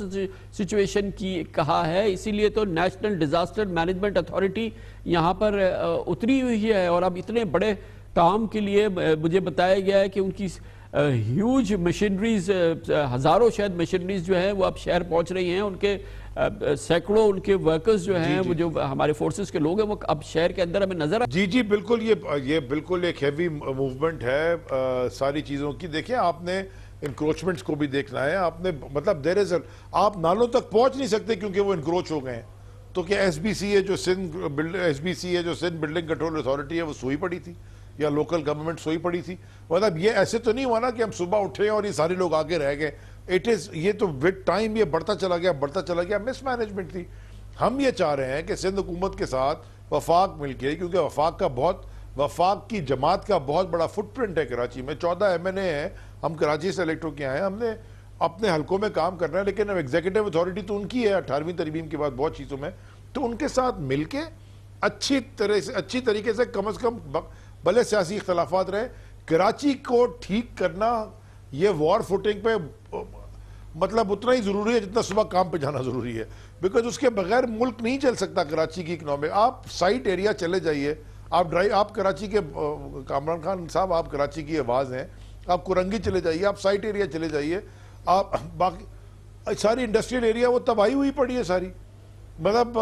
Speaker 4: سچویشن کی کہا ہے، اسی لیے تو نیشنل ڈیزاسٹر مینجمنٹ اتھارٹی یہاں پر اتری ہوئی ہے. اور اب اتنے بڑے کام کے لیے مجھے بتایا گیا ہے کہ ان کی ہیوج مشینریز، ہزاروں شاید مشینریز جو ہیں وہ اب شہر پہنچ رہی ہیں. ان کے سینکڑوں ان کے ورکرز جو ہیں وہ جو ہمارے فورسز کے لوگ ہیں وہ اب شہر کے اندر ہمیں نظر
Speaker 9: جی بالکل. یہ بالکل ایک ہیوی موومنٹ ہے ساری چیزوں کی. دیکھیں آپ نے انکروچمنٹس کو بھی دیکھنا ہے، آپ نے مطلب آپ نالوں تک پہنچ نہیں سکتے کیونکہ وہ انکروچ ہو گئے ہیں. تو کیا ایس بی سی ہے جو سندھ بلڈنگ کنٹرول اتھارٹی ہے وہ سوئی پڑی تھی، یا لوکل گورنمنٹ سوئی پڑی تھی؟ مطلب یہ ایسے تو نہیں ہوا نا کہ ہم صبح اٹھے اور یہ سارے لوگ آگے رہ گئے. یہ تو ود ٹائم یہ بڑھتا چلا گیا، مس مینجمنٹ تھی. ہم یہ چاہ رہے ہیں کہ سندھ حکومت کے ساتھ وفاق مل کے، کیونکہ وفاق کی جماعت کا بہت بڑا فٹ پرنٹ ہے کراچی میں. 14 ایم این اے ہیں، ہم کراچی سے الیکٹ ہو کے آئے ہیں، ہم نے اپنے حلقوں میں کام کرنا ہے، لیکن اب ایگزیکٹو اتھارٹی تو ان کی ہے 18ویں ترمیم کے بعد بہت چیزوں میں. تو ان کے ساتھ مل کے اچھی طریقے سے کم از کم بھلے سیاسی اختلافات رہے، کراچی کو ٹھیک کرنا یہ وار فوٹنگ پہ مطلب اتنا ہی ضروری ہے جتنا صبح کام پہ جانا ضروری ہے. بیکاز اس کے بغیر ملک نہیں چل سکتا. کراچی کی اکنامی، آپ سائٹ ایریا چلے جائیے، آپ کراچی کے کامران خان صاحب آپ کراچی کی آواز ہیں، آپ کرنگی چلے جائیے، آپ سائٹ ایریا چلے جائیے، آپ باقی ساری انڈسٹریل ایریا وہ تباہی ہوئی پڑی ہے ساری. مطلب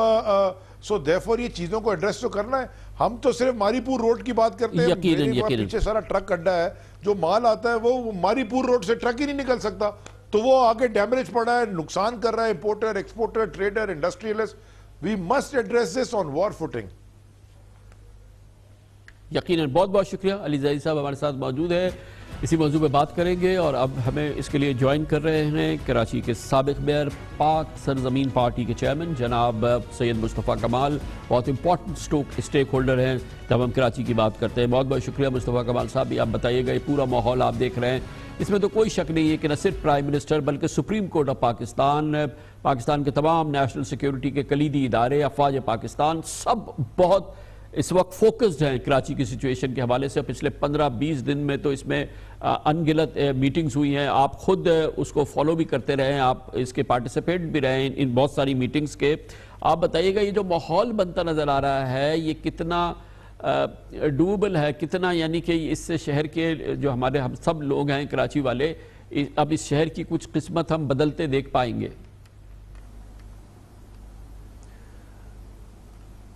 Speaker 9: سو دیرفور یہ چیزوں کو ایڈریس تو کرنا ہے. ہم تو صرف ماری پور روڈ کی بات کرتے ہیں، پیچھے سارا ٹرک اڈا ہے، جو مال آتا ہے وہ ماری پور روڈ سے ٹرک ہی نہیں نکل سکتا، تو وہ آگے ڈیمیج پڑا ہے، نقصان کر رہا ہے importer, exporter, trader, industrialist. We must address this on war footing.
Speaker 4: یقیناً. بہت بہت شکریہ. علی زاہد صاحب ہمارے ساتھ موجود ہے، اسی موضوع پہ بات کریں گے. اور اب ہمیں اس کے لیے جوائن کر رہے ہیں کراچی کے سابق میئر، پاک سرزمین پارٹی کے چیئرمین جناب سید مصطفیٰ کمال. بہت امپورٹنٹ اسٹیک ہولڈر ہیں جب ہم کراچی کی بات کرتے ہیں. بہت بہت شکریہ مصطفیٰ کمال صاحب. آپ بتائیے گا یہ پورا ماحول آپ دیکھ رہے ہیں، اس میں تو کوئی شک نہیں ہے کہ نہ صرف پرائم منسٹر بلکہ سپریم کورٹ آف پاکستان کے تمام نیشنل سیکیورٹی کے کلیدی ادارے، افواج پاکستان، سب بہت اس وقت فوکسڈ ہیں کراچی کی سچویشن کے حوالے سے. پچھلے 15-20 دن میں تو اس میں انگلت میٹنگز ہوئی ہیں. آپ خود اس کو فالو بھی کرتے رہے ہیں، آپ اس کے پارٹیسپیٹ بھی رہے ہیں ان بہت ساری میٹنگز کے. آپ بتائیے گا یہ جو ماحول بنتا نظر آ رہا ہے یہ کتنا ڈوبل ہے, کتنا یعنی کہ اس سے شہر کے جو ہمارے ہم سب لوگ ہیں کراچی والے, اب اس شہر کی کچھ قسمت ہم بدلتے دیکھ پائیں گے؟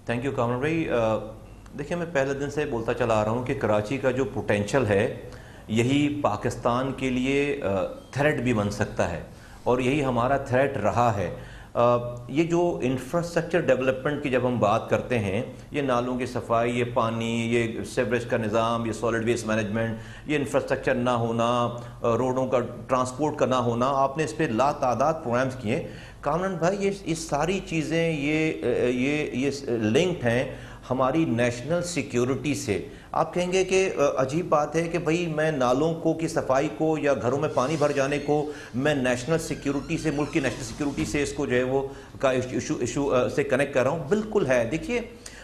Speaker 10: تھینک یو کامران بھائی. دیکھیں میں پہلے دن سے بولتا چلا آ رہا ہوں کہ کراچی کا جو پوٹینشل ہے یہی پاکستان کے لیے تھریٹ بھی بن سکتا ہے, اور یہی ہمارا تھریٹ رہا ہے. یہ جو انفراسٹرکچر ڈیولپمنٹ کی جب ہم بات کرتے ہیں, یہ نالوں کی صفائی, یہ پانی, یہ سیوریج کا نظام, یہ سالڈ ویسٹ مینجمنٹ, یہ انفراسٹرکچر نہ ہونا, روڈوں کا ٹرانسپورٹ کا نہ ہونا, آپ نے اس پہ لا تعداد پروگرامز کیے. کامران بھائی یہ ساری چیزیں یہ لنکڈ ہیں ہماری نیشنل سیکیورٹی سے. آپ کہیں گے کہ عجیب بات ہے کہ بھئی میں نالوں کو کی صفائی کو یا گھروں میں پانی بھر جانے کو میں نیشنل سیکیورٹی سے, ملک کی نیشنل سیکیورٹی سے اس کو جو ہے وہ کا ایشو سے کنیکٹ کر رہا ہوں. بالکل ہے. دیکھیے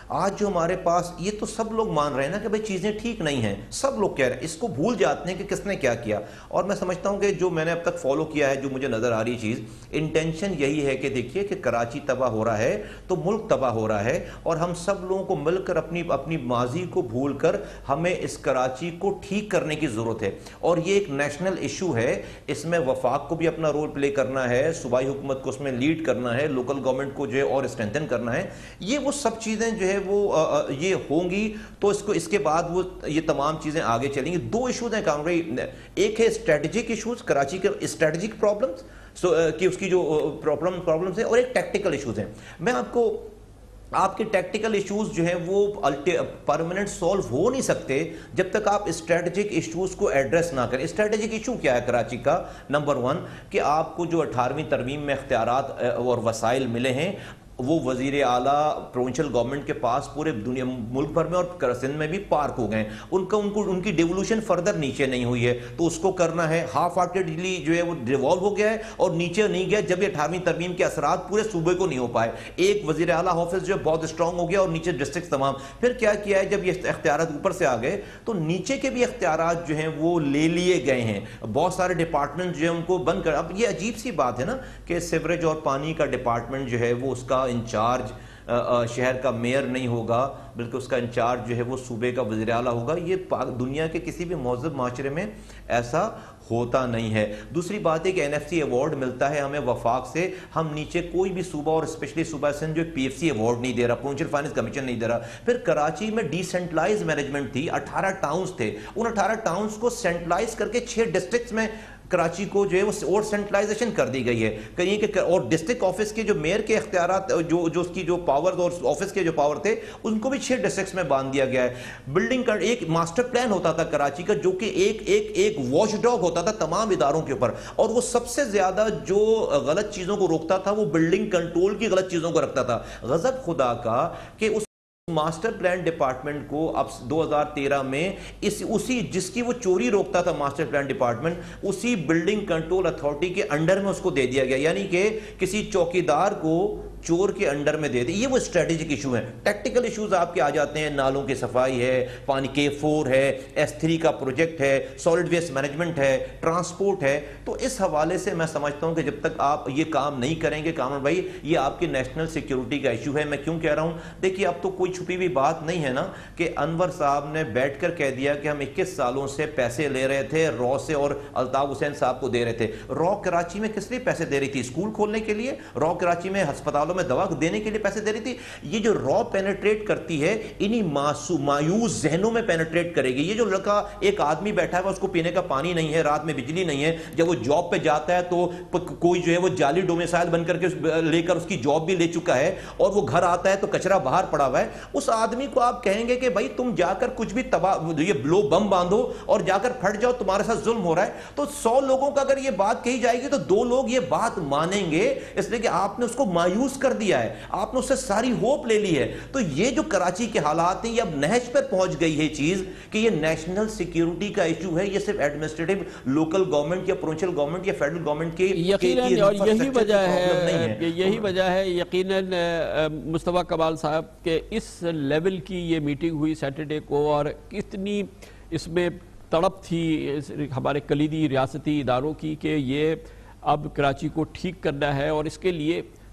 Speaker 10: آج جو ہمارے پاس, یہ تو سب لوگ مان رہے ہیں نا کہ بھئی چیزیں ٹھیک نہیں ہیں, سب لوگ کہہ رہے ہیں, اس کو بھول جاتے ہیں کہ کس نے کیا کیا. اور میں سمجھتا ہوں کہ جو میں نے اب تک فالو کیا ہے, جو مجھے نظر آ رہی چیز, انٹینشن یہی ہے کہ دیکھیے کہ کراچی تباہ ہو رہا ہے تو ملک تباہ ہو رہا ہے, اور ہم سب لوگوں کو مل کر اپنی ماضی کو بھول کر ہمیں اس کراچی کو ٹھیک کرنے کی ضرورت ہے. اور یہ ایک نیشنل ایشو ہے, اس میں وفاق کو بھی اپنا رول پلے کرنا ہے, صوبائی حکومت کو اس میں لیڈ کرنا ہے, لوکل گورنمنٹ کو جو ہے اور اسٹرینتھن کرنا ہے. یہ وہ سب چیزیں جو ہے وہ یہ ہوں گی تو اس کے بعد وہ یہ تمام چیزیں آگے چلیں گی. دو ایشوز ہیں کامران, ایک ہے اسٹریٹجک ایشوز, کراچی کے اسٹریٹجک پرابلمز کہ اس کی جو پرابلمز ہیں, اور ایک ٹیکٹیکل ایشوز ہیں. میں آپ کے ٹیکٹیکل ایشوز جو ہیں وہ پرماننٹ سولو ہو نہیں سکتے جب تک آپ اسٹریٹجک ایشوز کو ایڈریس نہ کریں. اسٹریٹجک ایشو کیا ہے کراچی کا؟ نمبر 1 کہ آپ کو جو 18ویں ترمیم میں اختیارات اور وسائل ملے ہیں وہ وزیر اعلیٰ پروونشل گورنمنٹ کے پاس پورے دنیا ملک بھر میں اور سندھ میں بھی پارک ہو گئے ہیں. ان کی ڈیولوشن فردر نیچے نہیں ہوئی ہے, تو اس کو کرنا ہے. ہاف ہارٹیڈلی جو ہے وہ ڈیوالو ہو گیا ہے اور نیچے نہیں گیا, جب یہ 18ویں ترمیم کے اثرات پورے صوبے کو نہیں ہو پائے. ایک وزیر اعلیٰ آفس جو ہے بہت اسٹرانگ ہو گیا اور نیچے ڈسٹرکٹ تمام. پھر کیا ہے, جب یہ اختیارات اوپر سے آ گئے تو نیچے کے بھی اختیارات جو ہیں وہ لے لیے گئے ہیں. بہت سارے ڈپارٹمنٹ جو ہیں ان کو بند کر. اب یہ عجیب سی بات ہے نا کہ سیوریج اور پانی کا ڈپارٹمنٹ جو ہے وہ اس کا انچارج شہر کا میئر نہیں ہوگا, بلکہ اس کا انچارج جو ہے وہ صوبے کا وزیر اعلیٰ ہوگا. یہ دنیا کے کسی بھی مہذب معاشرے میں ایسا ہوتا نہیں ہے. دوسری بات ہے کہ NFC ایوارڈ ملتا ہے ہمیں وفاق سے, ہم نیچے کوئی بھی صوبہ اور اسپیشلی صوبہ سندھ جو PFC ایوارڈ نہیں دے رہا, پروونشل فائنانس کمیشن نہیں دے رہا. پھر کراچی میں ڈی سینٹرلائز مینجمنٹ تھی, 18 ٹاؤنز تھے, ان 18 ٹاؤنز کو سینٹرلائز کر کے 6 ڈسٹرکٹس میں کراچی کو جو ہے وہ اور سینٹرلائزیشن کر دی گئی ہے. کہیں کہ اور ڈسٹرکٹ آفس کے جو میئر کے اختیارات جو اس کی جو پاور اور آفس کے جو پاور تھے ان کو بھی 6 ڈسٹرکٹس میں باندھ دیا گیا ہے. بلڈنگ کا ایک ماسٹر پلان ہوتا تھا کراچی کا جو کہ ایک واچ ڈاگ ہوتا تھا تمام اداروں کے اوپر, اور وہ سب سے زیادہ جو غلط چیزوں کو روکتا تھا وہ بلڈنگ کنٹرول کی غلط چیزوں کو رکھتا تھا. غضب خدا کا کہ اس ماسٹر پلان ڈپارٹمنٹ کو اب 2013 میں اسی جس کی وہ چوری روکتا تھا ماسٹر پلان ڈپارٹمنٹ, اسی بلڈنگ کنٹرول اتھارٹی کے انڈر میں اس کو دے دیا گیا, یعنی کہ کسی چوکیدار کو چور کے انڈر میں دے دی. یہ وہ اسٹریٹجک ایشو ہیں. ٹیکٹیکل ایشوز آپ کے آ جاتے ہیں, نالوں کی صفائی ہے, پانی K4 ہے, S3 کا پروجیکٹ ہے, سالڈ ویسٹ مینجمنٹ ہے, ٹرانسپورٹ ہے. تو اس حوالے سے میں سمجھتا ہوں کہ جب تک آپ یہ کام نہیں کریں گے کامران بھائی, یہ آپ کی نیشنل سیکیورٹی کا ایشو ہے. میں کیوں کہہ رہا ہوں, دیکھیے اب تو کوئی چھپی ہوئی بات نہیں ہے نا کہ انور صاحب نے بیٹھ کر کہہ دیا کہ ہم 21 سالوں سے پیسے لے رہے تھے رو سے اور الطاف حسین صاحب کو دے رہے تھے. رو کراچی میں کس لیے پیسے دے رہی تھی؟ اسکول کھولنے کے لیے. رو کراچی میں ہسپتالوں میں دوا دینے کے لیے پیسے دے رہی تھی. یہ جو رو پینیٹریٹ کرتی ہے انہی مایوس ذہنوں میں پینیٹریٹ کرے گی. یہ جو لڑکا ایک آدمی بیٹھا ہے اس کو پینے کا پانی نہیں ہے, رات میں بجلی نہیں ہے, جب وہ جاب پہ جاتا ہے تو کوئی جو ہے وہ جعلی ڈومیسائل بن کر کے لے کر اس کی جاب بھی لے چکا ہے, اور وہ گھر آتا ہے تو کچرا باہر پڑا ہوا ہے. اس آدمی کو آپ کہیں گے کہ بھائی تم جا کر کچھ بھی یہ بلو بم باندھو اور جا کر پھٹ جاؤ, تمہارے ساتھ ظلم ہو رہا ہے. تو 100 لوگوں کا اگر یہ بات کہی جائے گی تو 2 لوگ یہ بات مانیں گے, اس لیے کہ آپ نے اس کو مایوس کر دیا ہے, آپ نے اس سے ساری ہوپ لے لی ہے. تو یہ جو کراچی کے حالات ہیں یہ اب نہج پر پہنچ گئی ہے چیز کہ یہ نیشنل سیکیورٹی کا ایشو ہے, یہ صرف ایڈمنسٹریٹو لوکل گورنمنٹ یا پروونشل گورنمنٹ یا فیڈرل گورنمنٹ کی
Speaker 4: یقیناً, اور یہی وجہ ہے یقیناً مصطفیٰ کمال صاحب کہ اس لیول کی یہ میٹنگ ہوئی سیٹرڈے کو, اور کتنی اس میں تڑپ تھی ہمارے کلیدی ریاستی اداروں کی کہ یہ اب کراچی کو ٹھیک کرنا ہے, اور اس کے لیے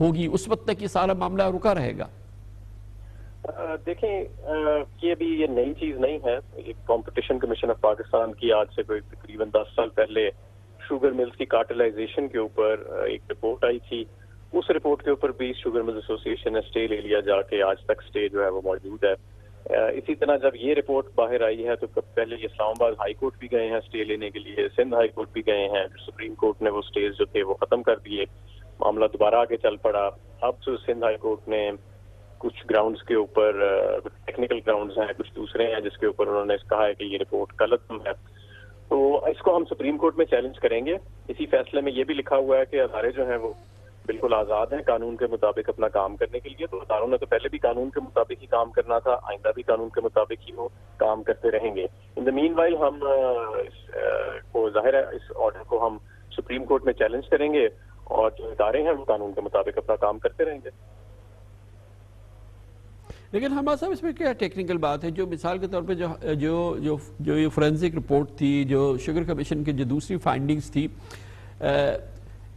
Speaker 4: ہوگی اس وقت تک یہ سارا معاملہ رکا رہے گا؟
Speaker 11: دیکھیں یہ ابھی یہ نئی چیز نہیں ہے. کمپٹیشن کمیشن آف پاکستان کی آج سے کوئی تقریباً 10 سال پہلے شوگر ملز کی کارٹلائزیشن کے اوپر ایک رپورٹ آئی تھی. اس رپورٹ کے اوپر بھی شوگر ملز ایسوسی ایشن نے اسٹے لے لیا جا کے آج تک اسٹے جو ہے وہ موجود ہے. اسی طرح جب یہ رپورٹ باہر آئی ہے تو پہلے اسلام آباد ہائی کورٹ بھی گئے ہیں اسٹے لینے کے لیے, سندھ ہائی کورٹ بھی گئے ہیں, سپریم کورٹ نے وہ اسٹیز جو تھے وہ ختم کر دیے, معاملہ دوبارہ آگے چل پڑا. اب جو سندھ ہائی کورٹ نے کچھ گراؤنڈز کے اوپر ٹیکنیکل گراؤنڈز ہیں, کچھ دوسرے ہیں جس کے اوپر انہوں نے کہا ہے کہ یہ رپورٹ غلط ہے, تو اس کو ہم سپریم کورٹ میں چیلنج کریں گے. اسی فیصلے میں یہ بھی لکھا ہوا ہے کہ ادارے جو ہیں وہ بالکل آزاد ہیں قانون کے مطابق اپنا کام کرنے کے لیے. تو اداروں نے تو پہلے بھی قانون کے مطابق ہی کام کرنا تھا, آئندہ بھی قانون کے مطابق ہی وہ کام کرتے رہیں گے. ان دا مین وائل ہم کو ظاہر ہے اس آرڈر کو ہم سپریم کورٹ میں چیلنج کریں گے اور جو ادارے ہیں وہ قانون کے مطابق اپنا کام کرتے رہیں گے.
Speaker 4: لیکن ہمارا صاحب اس میں کیا ٹیکنیکل بات ہے, جو مثال کے طور پہ جو یہ فورینسک رپورٹ تھی, جو شوگر کمیشن کی جو دوسری فائنڈنگز تھی,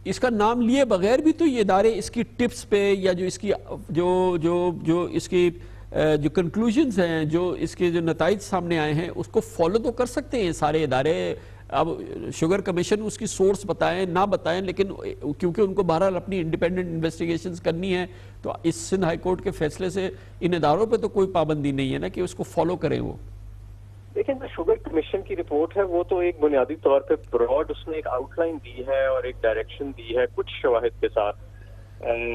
Speaker 4: اس کا نام لیے بغیر بھی تو یہ ادارے اس کی ٹپس پہ یا جو اس کی جو اس کی جو کنکلوژنز ہیں, جو اس کے جو نتائج سامنے آئے ہیں, اس کو فالو تو کر سکتے ہیں سارے ادارے. اب شوگر کمیشن اس کی سورس بتائیں نہ بتائیں, لیکن کیونکہ ان کو بہرحال اپنی انڈیپینڈنٹ انویسٹیگیشنز کرنی ہے, تو اس سندھ ہائی کورٹ کے فیصلے سے ان اداروں پہ تو کوئی پابندی نہیں ہے نا کہ اس کو فالو کریں. وہ
Speaker 11: لیکن جو شوگر کمیشن کی رپورٹ ہے وہ تو ایک بنیادی طور پہ براڈ اس نے ایک آؤٹ لائن دی ہے اور ایک ڈائریکشن دی ہے, کچھ شواہد کے ساتھ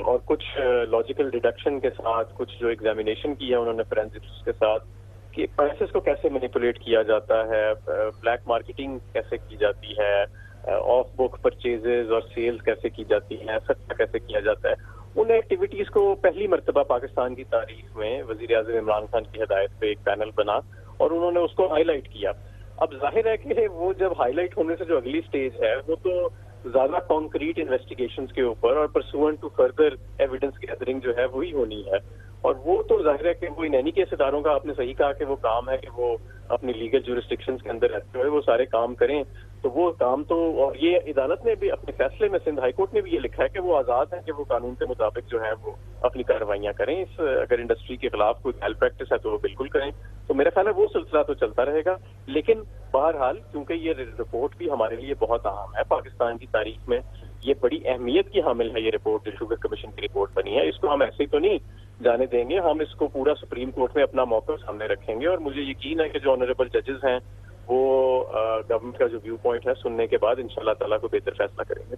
Speaker 11: اور کچھ لاجیکل ڈیڈکشن کے ساتھ, کچھ جو ایگزامینیشن کی ہے انہوں نے فورینسکس کے ساتھ کہ پرائسز کو کیسے مینیپولیٹ کیا جاتا ہے, بلیک مارکیٹنگ کیسے کی جاتی ہے, آف بک پرچیزز اور سیلز کیسے کی جاتی ہیں, سستا کیسے کیا جاتا ہے. ان ایکٹیویٹیز کو پہلی مرتبہ پاکستان کی تاریخ میں وزیر اعظم عمران خان کی ہدایت پہ ایک پینل بنا اور انہوں نے اس کو ہائی لائٹ کیا. اب ظاہر ہے کہ وہ جب ہائی لائٹ ہونے سے جو اگلی سٹیج ہے وہ تو زیادہ کانکریٹ انویسٹیگیشنز کے اوپر اور پرسوئنٹ ٹو فردر ایویڈنس گیدرنگ جو ہے وہی ہونی ہے, اور وہ تو ظاہر ہے کہ وہ ان اینی کیس اداروں کا آپ نے صحیح کہا کہ وہ کام ہے کہ وہ اپنی لیگل جورسڈکشنز کے اندر رہتے ہوئے وہ سارے کام کریں. تو وہ کام تو, اور یہ عدالت نے بھی اپنے فیصلے میں سندھ ہائی کورٹ نے بھی یہ لکھا ہے کہ وہ آزاد ہیں کہ وہ قانون کے مطابق جو ہے وہ اپنی کارروائیاں کریں. اگر انڈسٹری کے خلاف کوئی میل پریکٹس ہے تو وہ بالکل کریں. تو میرا خیال ہے وہ سلسلہ تو چلتا رہے گا, لیکن بہرحال کیونکہ یہ رپورٹ بھی ہمارے لیے بہت اہم ہے, پاکستان کی تاریخ میں یہ بڑی اہمیت کی حامل ہے یہ رپورٹ جو شوگر کمیشن کی رپورٹ بنی ہے, اس کو ہم ایسے ہی تو نہیں جانے دیں گے. ہم اس کو پورا سپریم کورٹ میں اپنا موقف سامنے رکھیں گے, اور مجھے یقین ہے کہ جو آنریبل ججز ہیں وہ گورنمنٹ کا جو ویو پوائنٹ ہے سننے کے بعد انشاءاللہ تعالیٰ کو بہتر فیصلہ کریں گے.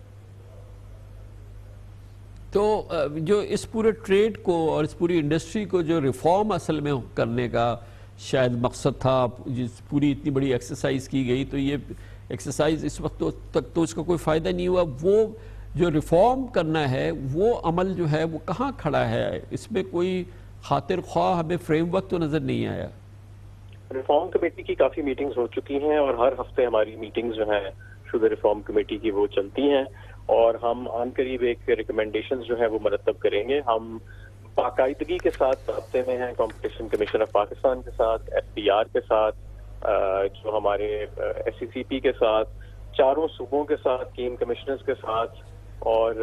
Speaker 4: تو جو اس پورے ٹریڈ کو اور اس پوری انڈسٹری کو جو ریفارم اصل میں کرنے کا شاید مقصد تھا, جس پوری اتنی بڑی ایکسرسائز کی گئی, تو یہ ایکسرسائز اس وقت تک تو اس کا کوئی فائدہ نہیں ہوا. وہ جو ریفارم کرنا ہے وہ عمل جو ہے وہ کہاں کھڑا ہے, اس میں کوئی خاطر خواہ ہمیں فریم ورک تو نظر نہیں آیا.
Speaker 11: ریفارم کمیٹی کی کافی میٹنگز ہو چکی ہیں اور ہر ہفتے ہماری میٹنگز جو ہیں شوگر ریفارم کمیٹی کی وہ چلتی ہیں, اور ہم عن قریب ایک ریکمنڈیشنز جو ہیں وہ مرتب کریں گے. ہم باقاعدگی کے ساتھ رابطے میں ہیں کمپٹیشن کمیشن آف پاکستان کے ساتھ, ایف پی آر کے ساتھ, جو ہمارے ایس سی سی پی کے ساتھ, چاروں صوبوں کے ساتھ, کیم کمشنرز کے ساتھ اور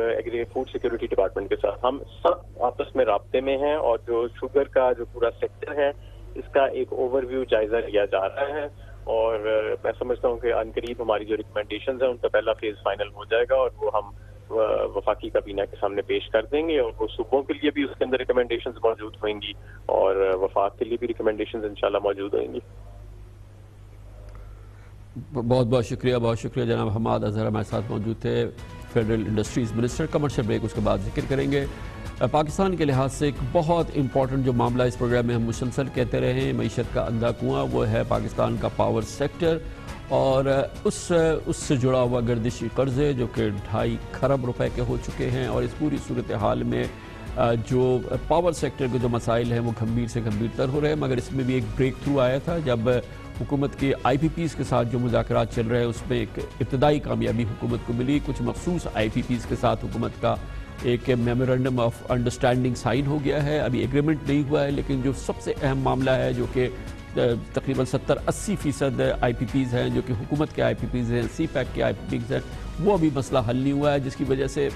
Speaker 11: فوڈ سیکیورٹی ڈپارٹمنٹ کے ساتھ. ہم سب آپس میں رابطے میں ہیں اور جو شوگر کا جو پورا سیکٹر ہے اس کا ایک اوور ویو جائزہ لیا جا رہا ہے, اور میں سمجھتا ہوں کہ عن قریب ہماری جو ریکمنڈیشنز ہیں ان کا پہلا فیز فائنل ہو جائے گا اور وہ ہم وفاقی کابینہ کے سامنے پیش کر دیں گے, اور وہ صوبوں کے لیے بھی اس کے اندر ریکمنڈیشنز موجود ہوئیں گی اور وفاق کے لیے بھی ریکمنڈیشنز انشاءاللہ موجود ہوئیں گی.
Speaker 4: بہت بہت شکریہ جناب حماد اظہر ہمارے ساتھ موجود تھے, federal industries minister. Commercial break اس کے بعد ذکر کریں گے. پاکستان کے لحاظ سے ایک بہت امپورٹنٹ جو معاملہ اس پروگرام میں ہم مسلسل کہتے رہے ہیں, معیشت کا اندھا کنواں, وہ ہے پاکستان کا پاور سیکٹر اور اس سے جڑا ہوا گردشی قرضے جو کہ 2.5 کھرب روپے کے ہو چکے ہیں. اور اس پوری صورتحال میں جو پاور سیکٹر کے جو مسائل ہیں وہ گھمبیر سے گھمبیر تر ہو رہے ہیں, مگر اس میں بھی ایک بریک تھرو آیا تھا جب حکومت کے آئی پی پیز کے ساتھ جو مذاکرات چل رہے ہیں اس میں ایک ابتدائی کامیابی حکومت کو ملی. کچھ مخصوص آئی پی پیز کے ساتھ حکومت کا ایک میمورنڈم آف انڈرسٹینڈنگ سائن ہو گیا ہے. ابھی ایگریمنٹ نہیں ہوا ہے, لیکن جو سب سے اہم معاملہ ہے جو کہ تقریباً 70-80% آئی پی پیز ہیں جو کہ حکومت کے آئی پی پیز ہیں, سی پیک کے آئی پی پیز ہیں, وہ ابھی مسئلہ حل نہیں ہوا ہے, جس کی وجہ سے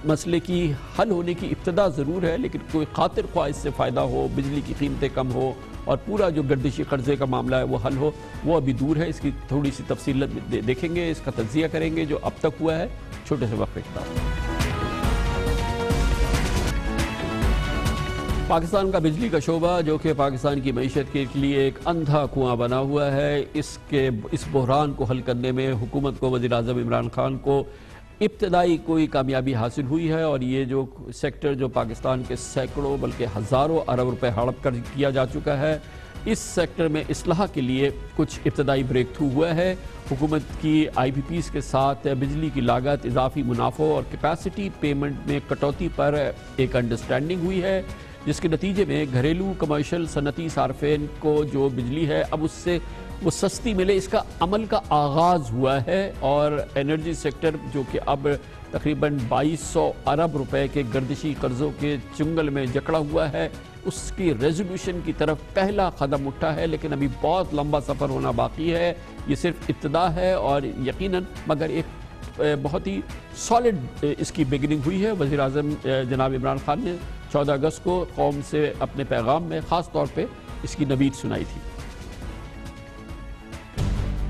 Speaker 4: مسئلے کی حل ہونے کی ابتدا ضرور ہے، لیکن کوئی خاطر خواہ اس سے فائدہ ہو، بجلی کی قیمتیں کم ہو اور پورا جو گردشی قرضے کا معاملہ ہے وہ حل ہو، وہ ابھی دور ہے۔ اس کی تھوڑی سی تفصیل دیکھیں گے، اس کا تجزیہ کریں گے جو اب تک ہوا ہے چھوٹے سے وقفے کے بعد۔ پاکستان کا بجلی کا شعبہ جو کہ پاکستان کی معیشت کے لیے ایک اندھا کنواں بنا ہوا ہے، اس بحران کو حل کرنے میں حکومت کو، وزیر اعظم عمران خان کو ابتدائی کوئی کامیابی حاصل ہوئی ہے، اور یہ جو سیکٹر جو پاکستان کے سینکڑوں بلکہ ہزاروں ارب روپے ہڑپ کر کیا جا چکا ہے، اس سیکٹر میں اصلاح کے لیے کچھ ابتدائی بریک تھرو ہوا ہے۔ حکومت کی آئی پی پیز کے ساتھ بجلی کی لاگت، اضافی منافع اور کیپیسٹی پیمنٹ میں کٹوتی پر ایک انڈرسٹینڈنگ ہوئی ہے، جس کے نتیجے میں گھریلو کمرشل صنعتی صارفین کو جو بجلی ہے اب اس سے وہ سستی ملے، اس کا عمل کا آغاز ہوا ہے، اور انرجی سیکٹر جو کہ اب تقریباً 2200 ارب روپے کے گردشی قرضوں کے چنگل میں جکڑا ہوا ہے، اس کی ریزولوشن کی طرف پہلا قدم اٹھا ہے، لیکن ابھی بہت لمبا سفر ہونا باقی ہے۔ یہ صرف ابتدا ہے اور یقیناً مگر ایک بہت ہی سالڈ اس کی بگننگ ہوئی ہے۔ وزیر اعظم جناب عمران خان نے 14 اگست کو قوم سے اپنے پیغام میں خاص طور پہ اس کی نوید سنائی تھی۔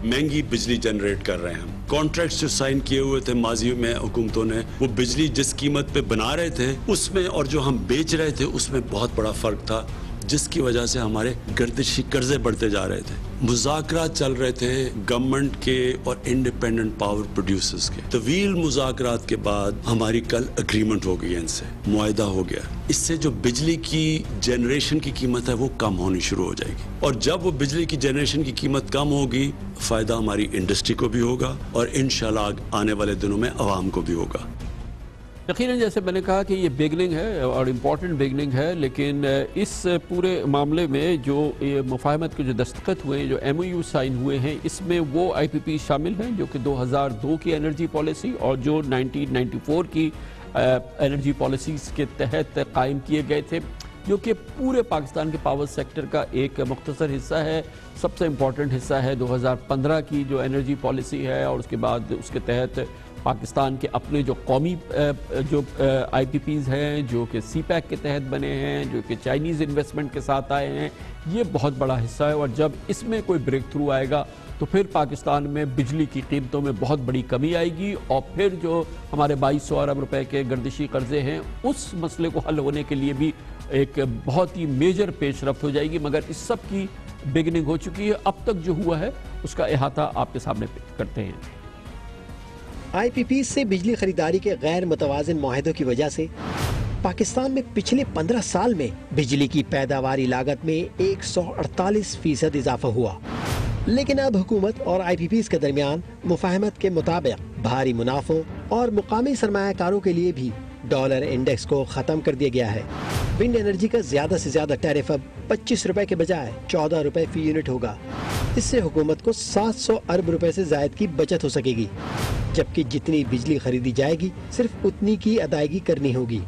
Speaker 12: مہنگی بجلی جنریٹ کر رہے ہیں ہم، کانٹریکٹس جو سائن کیے ہوئے تھے ماضی میں حکومتوں نے، وہ بجلی جس قیمت پہ بنا رہے تھے اس میں اور جو ہم بیچ رہے تھے اس میں بہت بڑا فرق تھا، جس کی وجہ سے ہمارے گردشی قرضے بڑھتے جا رہے تھے۔ مذاکرات چل رہے تھے گورنمنٹ کے اور انڈیپینڈنٹ پاور پروڈیوسرز کے، طویل مذاکرات کے بعد ہماری کل اگریمنٹ ہو گئی ہے، ان سے معاہدہ ہو گیا، اس سے جو بجلی کی جنریشن کی قیمت ہے وہ کم ہونی شروع ہو جائے گی، اور جب وہ بجلی کی جنریشن کی قیمت کم ہوگی فائدہ ہماری انڈسٹری کو بھی ہوگا اور انشاءاللہ آنے والے دنوں میں عوام کو بھی ہوگا۔
Speaker 4: یقیناً جیسے میں نے کہا کہ یہ بگننگ ہے اور امپورٹنٹ بگننگ ہے، لیکن اس پورے معاملے میں جو مفاہمت کے جو دستخط ہوئے ہیں، جو ایم او یو سائن ہوئے ہیں، اس میں وہ آئی پی پی شامل ہیں جو کہ 2002 کی انرجی پالیسی اور جو 1994 کی انرجی پالیسیز کے تحت قائم کیے گئے تھے، جو کہ پورے پاکستان کے پاور سیکٹر کا ایک مختصر حصہ ہے۔ سب سے امپورٹنٹ حصہ ہے 2015 کی جو انرجی پالیسی ہے، اور اس کے بعد اس کے تحت پاکستان کے اپنے جو قومی جو آئی پی پیز ہیں جو کہ سی پیک کے تحت بنے ہیں، جو کہ چائنیز انویسٹمنٹ کے ساتھ آئے ہیں، یہ بہت بڑا حصہ ہے، اور جب اس میں کوئی بریک تھرو آئے گا تو پھر پاکستان میں بجلی کی قیمتوں میں بہت بڑی کمی آئے گی، اور پھر جو ہمارے 2200 ارب روپے کے گردشی قرضے ہیں اس مسئلے کو حل ہونے کے لیے بھی ایک بہت ہی میجر پیش رفت ہو جائے گی، مگر اس سب کی بگننگ ہو چکی ہے۔ اب تک جو ہوا ہے اس کا احاطہ آپ کے سامنے کرتے ہیں۔
Speaker 13: آئی پی پی سے بجلی خریداری کے غیر متوازن معاہدوں کی وجہ سے پاکستان میں پچھلے 15 سال میں بجلی کی پیداواری لاگت میں 148% اضافہ ہوا، لیکن اب حکومت اور آئی پی پیز کے درمیان مفاہمت کے مطابق بھاری منافع اور مقامی سرمایہ کاروں کے لیے بھی ڈالر انڈیکس کو ختم کر دیا گیا ہے۔ ونڈ انرجی کا زیادہ سے زیادہ ٹیرف اب 25 روپے کے بجائے 14 روپے فی یونٹ ہوگا۔ اس سے حکومت کو 700 ارب روپے سے زائد کی بچت ہو سکے گی، جبکہ جتنی بجلی خریدی جائے گی صرف اتنی کی ادائیگی کرنی ہوگی،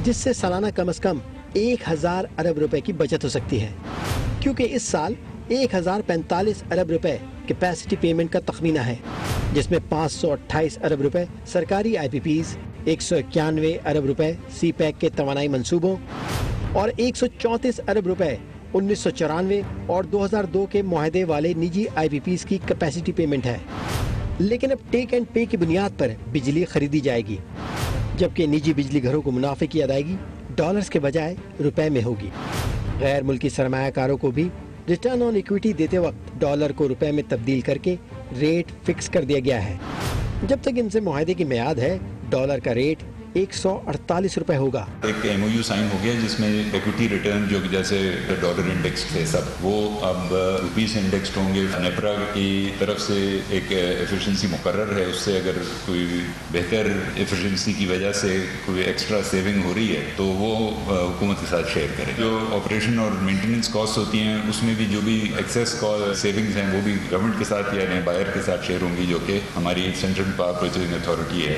Speaker 13: جس سے سالانہ کم از کم 1000 ارب روپے کی بچت ہو سکتی ہے، کیونکہ اس سال 1045 ارب روپے کیپیسٹی پیمنٹ کا تخمینہ ہے، جس میں 528 ارب روپے سرکاری آئی پی پیز، 191 ارب روپے سی پیک کے توانائی منصوبوں اور 134 ارب روپے 1994 اور 2002 کے معاہدے والے نجی آئی پی پیز کی کیپیسٹی پیمنٹ ہے۔ لیکن اب ٹیک اینڈ پے کی بنیاد پر بجلی خریدی جائے گی، جبکہ نجی بجلی گھروں کو منافع کی ادائیگی ڈالرز کے بجائے روپے میں ہوگی۔ غیر ملکی سرمایہ کاروں کو بھی ریٹرن آن ایکویٹی دیتے وقت ڈالر کو روپے میں تبدیل کر کے ریٹ فکس کر دیا گیا ہے۔ جب تک ان سے معاہدے کی میعاد ہے، ڈالر کا ریٹ 148 روپے ہوگا۔
Speaker 14: ایک ایم او یو سائن ہو گیا جس میں ایکوٹی ریٹرن جو جیسے ڈالر انڈیکس تھے سب وہ اب روپیز انڈیکسڈ ہوں گے۔ نیپرا کی طرف سے ایک ایفیشنسی مقرر ہے، اس سے اگر کوئی بہتر ایفیشنسی کی وجہ سے کوئی ایکسٹرا سیونگ ہو رہی ہے تو وہ حکومت کے ساتھ شیئر کریں۔ جو آپریشن اور مینٹیننس کاسٹ ہوتی ہیں اس میں بھی جو بھی ایکسیس سیونگز ہیں وہ بھی گورنمنٹ کے ساتھ یا بائر کے ساتھ شیئر ہوں گی، جو کہ ہماری سینٹرل پاور پرچیزنگ اتھارٹی ہے۔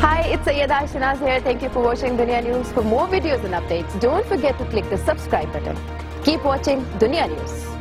Speaker 15: Hi, it's Sayyeda Shanaz here. Thank you for watching Dunya News. For more videos and updates, don't forget to click the subscribe button. Keep watching Dunya News.